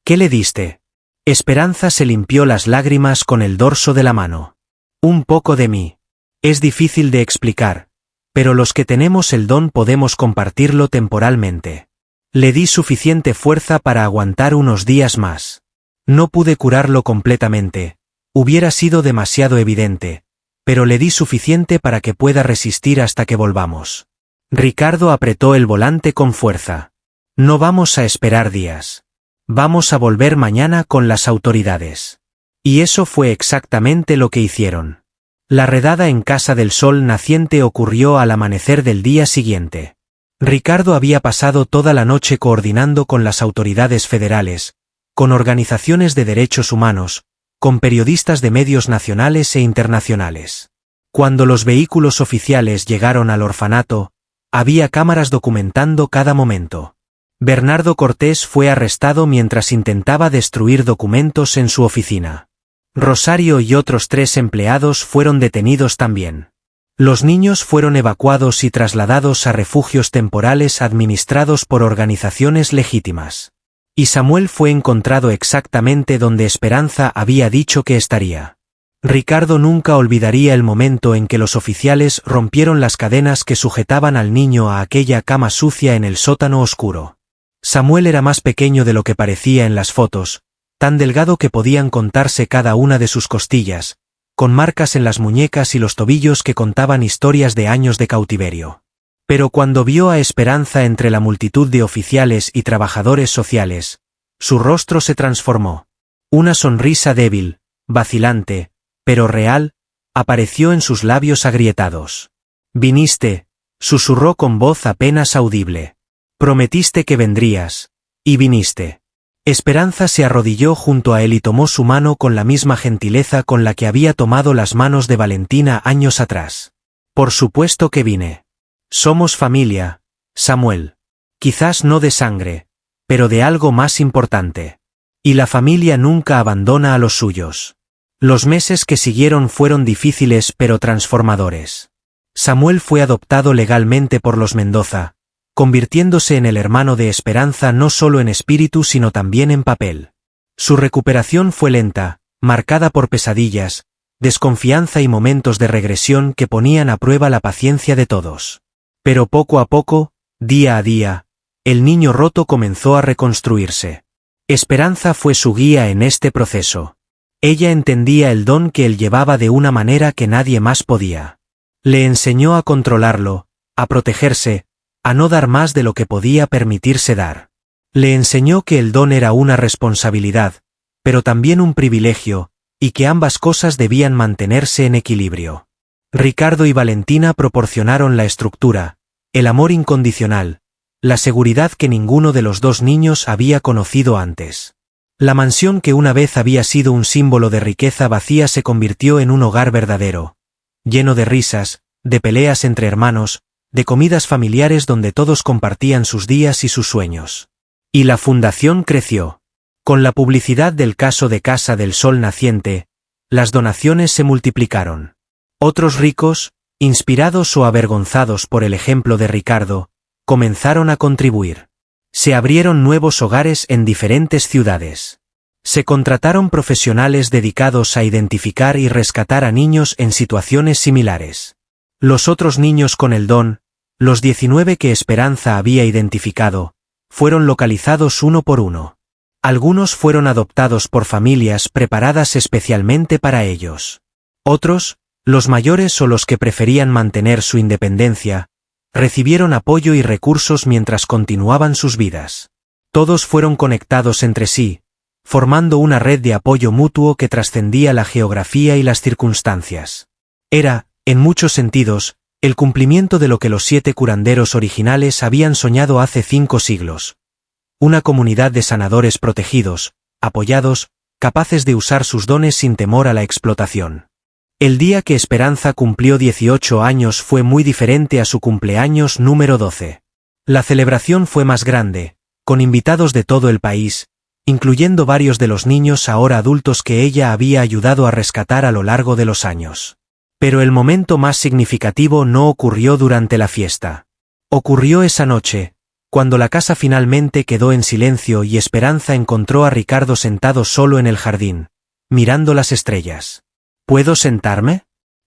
[SPEAKER 1] ¿Qué le diste? Esperanza se limpió las lágrimas con el dorso de la mano. Un poco de mí. Es difícil de explicar, pero los que tenemos el don podemos compartirlo temporalmente. Le di suficiente fuerza para aguantar unos días más. No pude curarlo completamente, hubiera sido demasiado evidente, pero le di suficiente para que pueda resistir hasta que volvamos. Ricardo apretó el volante con fuerza. No vamos a esperar días. Vamos a volver mañana con las autoridades. Y eso fue exactamente lo que hicieron. La redada en Casa del Sol Naciente ocurrió al amanecer del día siguiente. Ricardo había pasado toda la noche coordinando con las autoridades federales, con organizaciones de derechos humanos, con periodistas de medios nacionales e internacionales. Cuando los vehículos oficiales llegaron al orfanato, había cámaras documentando cada momento. Bernardo Cortés fue arrestado mientras intentaba destruir documentos en su oficina. Rosario y otros 3 empleados fueron detenidos también. Los niños fueron evacuados y trasladados a refugios temporales administrados por organizaciones legítimas. Y Samuel fue encontrado exactamente donde Esperanza había dicho que estaría. Ricardo nunca olvidaría el momento en que los oficiales rompieron las cadenas que sujetaban al niño a aquella cama sucia en el sótano oscuro. Samuel era más pequeño de lo que parecía en las fotos, tan delgado que podían contarse cada una de sus costillas, con marcas en las muñecas y los tobillos que contaban historias de años de cautiverio. Pero cuando vio a Esperanza entre la multitud de oficiales y trabajadores sociales, su rostro se transformó. Una sonrisa débil, vacilante, pero real, apareció en sus labios agrietados. «Viniste», susurró con voz apenas audible. «Prometiste que vendrías, y viniste». Esperanza se arrodilló junto a él y tomó su mano con la misma gentileza con la que había tomado las manos de Valentina años atrás. «Por supuesto que vine. Somos familia, Samuel. Quizás no de sangre, pero de algo más importante. Y la familia nunca abandona a los suyos». Los meses que siguieron fueron difíciles pero transformadores. Samuel fue adoptado legalmente por los Mendoza, convirtiéndose en el hermano de Esperanza no solo en espíritu sino también en papel. Su recuperación fue lenta, marcada por pesadillas, desconfianza y momentos de regresión que ponían a prueba la paciencia de todos. Pero poco a poco, día a día, el niño roto comenzó a reconstruirse. Esperanza fue su guía en este proceso. Ella entendía el don que él llevaba de una manera que nadie más podía. Le enseñó a controlarlo, a protegerse, a no dar más de lo que podía permitirse dar. Le enseñó que el don era una responsabilidad, pero también un privilegio, y que ambas cosas debían mantenerse en equilibrio. Ricardo y Valentina proporcionaron la estructura, el amor incondicional, la seguridad que ninguno de los dos niños había conocido antes. La mansión que una vez había sido un símbolo de riqueza vacía se convirtió en un hogar verdadero, lleno de risas, de peleas entre hermanos, de comidas familiares donde todos compartían sus días y sus sueños. Y la fundación creció. Con la publicidad del caso de Casa del Sol naciente, las donaciones se multiplicaron. Otros ricos, inspirados o avergonzados por el ejemplo de Ricardo, comenzaron a contribuir. Se abrieron nuevos hogares en diferentes ciudades. Se contrataron profesionales dedicados a identificar y rescatar a niños en situaciones similares. Los otros niños con el don, los 19 que Esperanza había identificado, fueron localizados uno por uno. Algunos fueron adoptados por familias preparadas especialmente para ellos. Otros, los mayores o los que preferían mantener su independencia, recibieron apoyo y recursos mientras continuaban sus vidas. Todos fueron conectados entre sí, formando una red de apoyo mutuo que trascendía la geografía y las circunstancias. Era, en muchos sentidos, el cumplimiento de lo que los 7 curanderos originales habían soñado hace 5 siglos. Una comunidad de sanadores protegidos, apoyados, capaces de usar sus dones sin temor a la explotación. El día que Esperanza cumplió 18 años fue muy diferente a su cumpleaños número 12. La celebración fue más grande, con invitados de todo el país, incluyendo varios de los niños ahora adultos que ella había ayudado a rescatar a lo largo de los años. Pero el momento más significativo no ocurrió durante la fiesta. Ocurrió esa noche, cuando la casa finalmente quedó en silencio y Esperanza encontró a Ricardo sentado solo en el jardín, mirando las estrellas. ¿Puedo sentarme?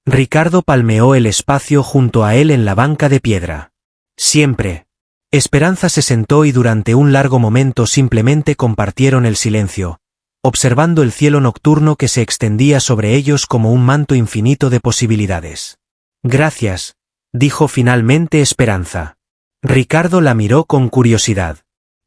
[SPEAKER 1] Ricardo palmeó el espacio junto a él en la banca de piedra. Siempre. Esperanza se sentó y durante un largo momento simplemente compartieron el silencio, observando el cielo nocturno que se extendía sobre ellos como un manto infinito de posibilidades. Gracias, dijo finalmente Esperanza. Ricardo la miró con curiosidad.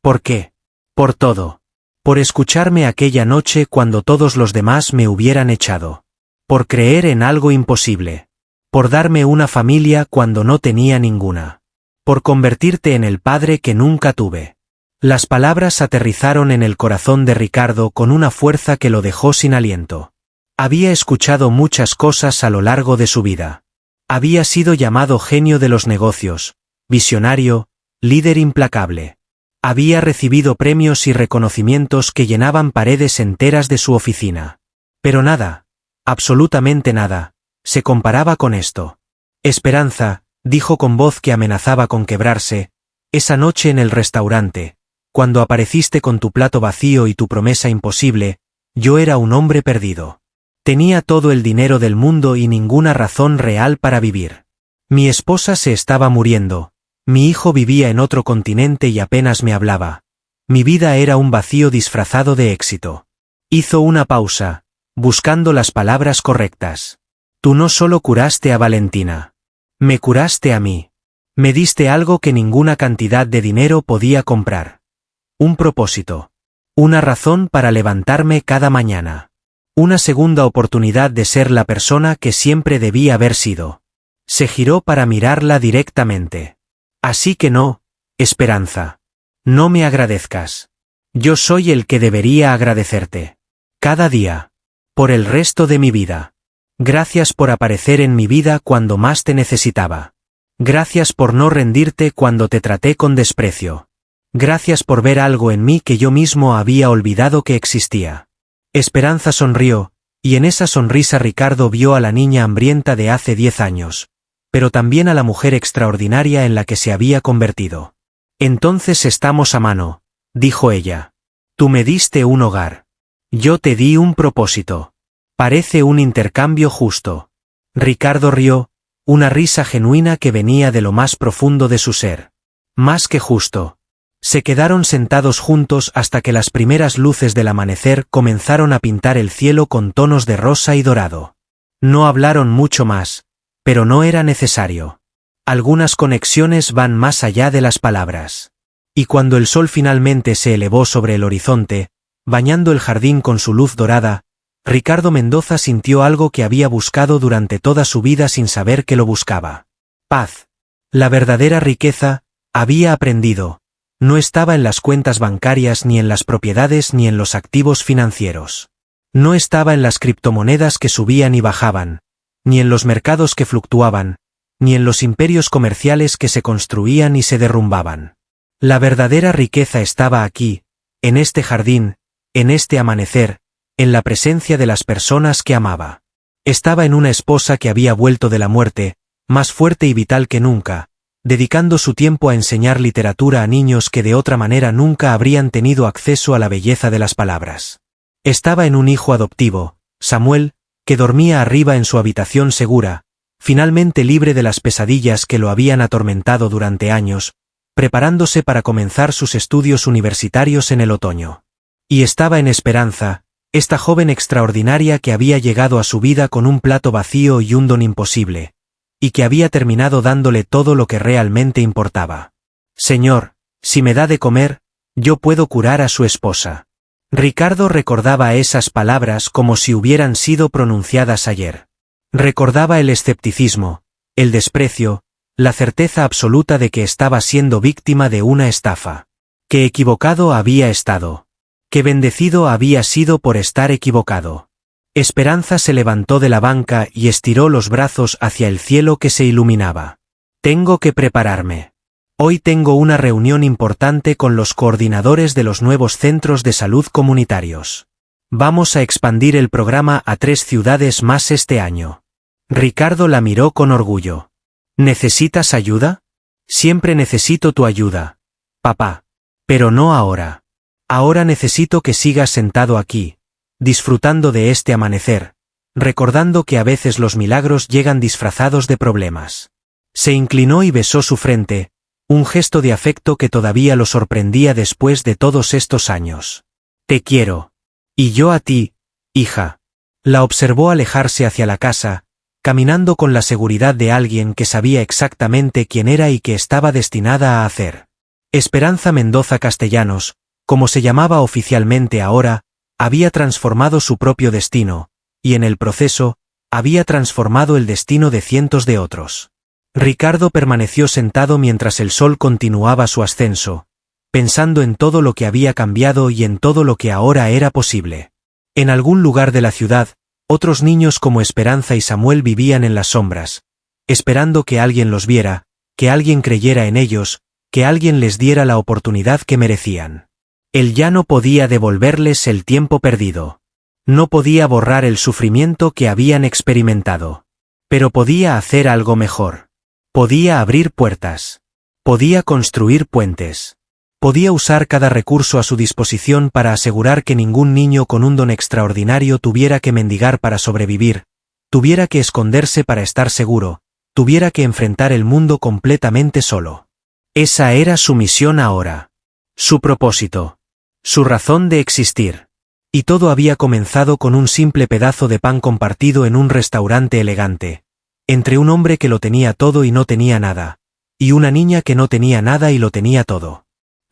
[SPEAKER 1] ¿Por qué? Por todo. Por escucharme aquella noche cuando todos los demás me hubieran echado. Por creer en algo imposible. Por darme una familia cuando no tenía ninguna. Por convertirte en el padre que nunca tuve. Las palabras aterrizaron en el corazón de Ricardo con una fuerza que lo dejó sin aliento. Había escuchado muchas cosas a lo largo de su vida. Había sido llamado genio de los negocios, visionario, líder implacable. Había recibido premios y reconocimientos que llenaban paredes enteras de su oficina. Pero nada, absolutamente nada, se comparaba con esto. Esperanza, dijo con voz que amenazaba con quebrarse, esa noche en el restaurante, Cuando apareciste con tu plato vacío y tu promesa imposible, yo era un hombre perdido. Tenía todo el dinero del mundo y ninguna razón real para vivir. Mi esposa se estaba muriendo, mi hijo vivía en otro continente y apenas me hablaba. Mi vida era un vacío disfrazado de éxito. Hizo una pausa, buscando las palabras correctas. Tú no solo curaste a Valentina. Me curaste a mí. Me diste algo que ninguna cantidad de dinero podía comprar. Un propósito. Una razón para levantarme cada mañana. Una segunda oportunidad de ser la persona que siempre debía haber sido. Se giró para mirarla directamente. Así que no, Esperanza. No me agradezcas. Yo soy el que debería agradecerte. Cada día. Por el resto de mi vida. Gracias por aparecer en mi vida cuando más te necesitaba. Gracias por no rendirte cuando te traté con desprecio. Gracias por ver algo en mí que yo mismo había olvidado que existía. Esperanza sonrió, y en esa sonrisa Ricardo vio a la niña hambrienta de hace 10 años, pero también a la mujer extraordinaria en la que se había convertido. Entonces estamos a mano, dijo ella. Tú me diste un hogar. Yo te di un propósito. Parece un intercambio justo. Ricardo rió, una risa genuina que venía de lo más profundo de su ser. Más que justo. Se quedaron sentados juntos hasta que las primeras luces del amanecer comenzaron a pintar el cielo con tonos de rosa y dorado. No hablaron mucho más, pero no era necesario. Algunas conexiones van más allá de las palabras. Y cuando el sol finalmente se elevó sobre el horizonte, bañando el jardín con su luz dorada, Ricardo Mendoza sintió algo que había buscado durante toda su vida sin saber que lo buscaba. Paz. La verdadera riqueza, había aprendido, no estaba en las cuentas bancarias ni en las propiedades ni en los activos financieros. No estaba en las criptomonedas que subían y bajaban, ni en los mercados que fluctuaban, ni en los imperios comerciales que se construían y se derrumbaban. La verdadera riqueza estaba aquí, en este jardín, en este amanecer, en la presencia de las personas que amaba. Estaba en una esposa que había vuelto de la muerte, más fuerte y vital que nunca, dedicando su tiempo a enseñar literatura a niños que de otra manera nunca habrían tenido acceso a la belleza de las palabras. Estaba en un hijo adoptivo, Samuel, que dormía arriba en su habitación segura, finalmente libre de las pesadillas que lo habían atormentado durante años, preparándose para comenzar sus estudios universitarios en el otoño. Y estaba en Esperanza, esta joven extraordinaria que había llegado a su vida con un plato vacío y un don imposible, y que había terminado dándole todo lo que realmente importaba. Señor, si me da de comer, yo puedo curar a su esposa. Ricardo recordaba esas palabras como si hubieran sido pronunciadas ayer. Recordaba el escepticismo, el desprecio, la certeza absoluta de que estaba siendo víctima de una estafa. Que equivocado había estado. Que bendecido había sido por estar equivocado. Esperanza se levantó de la banca y estiró los brazos hacia el cielo que se iluminaba. Tengo que prepararme. Hoy tengo una reunión importante con los coordinadores de los nuevos centros de salud comunitarios. Vamos a expandir el programa a 3 ciudades más este año. Ricardo la miró con orgullo. ¿Necesitas ayuda? Siempre necesito tu ayuda, papá. Pero no ahora. Ahora necesito que sigas sentado aquí, disfrutando de este amanecer, recordando que a veces los milagros llegan disfrazados de problemas. Se inclinó y besó su frente, un gesto de afecto que todavía lo sorprendía después de todos estos años. Te quiero. Y yo a ti, hija. La observó alejarse hacia la casa, caminando con la seguridad de alguien que sabía exactamente quién era y qué estaba destinada a hacer. Esperanza Mendoza Castellanos, como se llamaba oficialmente ahora, había transformado su propio destino, y en el proceso, había transformado el destino de cientos de otros. Ricardo permaneció sentado mientras el sol continuaba su ascenso, pensando en todo lo que había cambiado y en todo lo que ahora era posible. En algún lugar de la ciudad, otros niños como Esperanza y Samuel vivían en las sombras, esperando que alguien los viera, que alguien creyera en ellos, que alguien les diera la oportunidad que merecían. Él ya no podía devolverles el tiempo perdido. No podía borrar el sufrimiento que habían experimentado. Pero podía hacer algo mejor. Podía abrir puertas. Podía construir puentes. Podía usar cada recurso a su disposición para asegurar que ningún niño con un don extraordinario tuviera que mendigar para sobrevivir, tuviera que esconderse para estar seguro, tuviera que enfrentar el mundo completamente solo. Esa era su misión ahora. Su propósito. Su razón de existir. Y todo había comenzado con un simple pedazo de pan compartido en un restaurante elegante, entre un hombre que lo tenía todo y no tenía nada, y una niña que no tenía nada y lo tenía todo.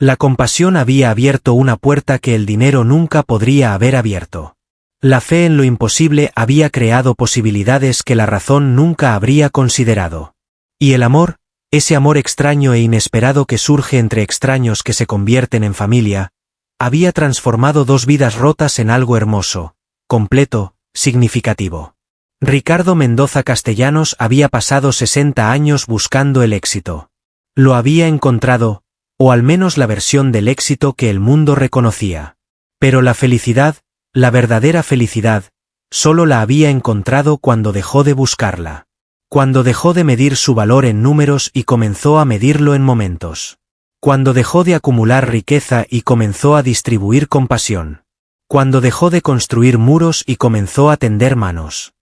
[SPEAKER 1] La compasión había abierto una puerta que el dinero nunca podría haber abierto. La fe en lo imposible había creado posibilidades que la razón nunca habría considerado. Y el amor, ese amor extraño e inesperado que surge entre extraños que se convierten en familia, había transformado dos vidas rotas en algo hermoso, completo, significativo. Ricardo Mendoza Castellanos había pasado 60 años buscando el éxito. Lo había encontrado, o al menos la versión del éxito que el mundo reconocía. Pero la felicidad, la verdadera felicidad, solo la había encontrado cuando dejó de buscarla. Cuando dejó de medir su valor en números y comenzó a medirlo en momentos. Cuando dejó de acumular riqueza y comenzó a distribuir compasión. Cuando dejó de construir muros y comenzó a tender manos.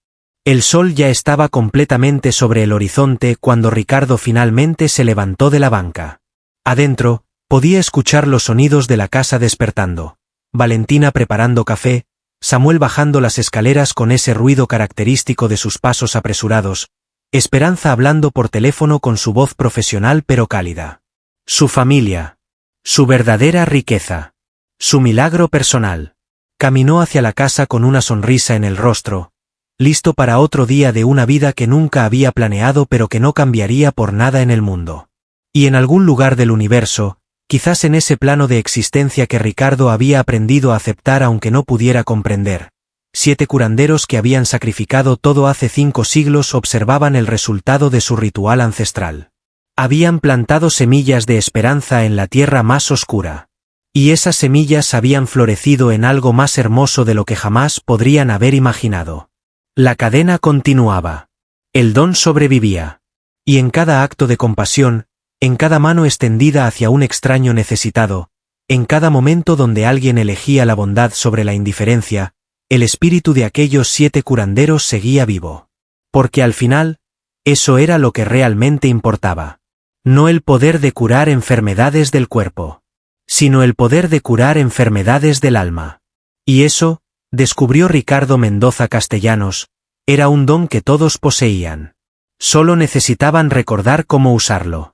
[SPEAKER 1] El sol ya estaba completamente sobre el horizonte cuando Ricardo finalmente se levantó de la banca. Adentro, podía escuchar los sonidos de la casa despertando. Valentina preparando café, Samuel bajando las escaleras con ese ruido característico de sus pasos apresurados, Esperanza hablando por teléfono con su voz profesional pero cálida. Su familia. Su verdadera riqueza. Su milagro personal. Caminó hacia la casa con una sonrisa en el rostro, listo para otro día de una vida que nunca había planeado pero que no cambiaría por nada en el mundo. Y en algún lugar del universo, quizás en ese plano de existencia que Ricardo había aprendido a aceptar aunque no pudiera comprender, 7 curanderos que habían sacrificado todo hace 5 siglos observaban el resultado de su ritual ancestral. Habían plantado semillas de esperanza en la tierra más oscura. Y esas semillas habían florecido en algo más hermoso de lo que jamás podrían haber imaginado. La cadena continuaba. El don sobrevivía. Y en cada acto de compasión, en cada mano extendida hacia un extraño necesitado, en cada momento donde alguien elegía la bondad sobre la indiferencia, el espíritu de aquellos 7 curanderos seguía vivo. Porque al final, eso era lo que realmente importaba. No el poder de curar enfermedades del cuerpo, sino el poder de curar enfermedades del alma. Y eso, descubrió Ricardo Mendoza Castellanos, era un don que todos poseían. Solo necesitaban recordar cómo usarlo.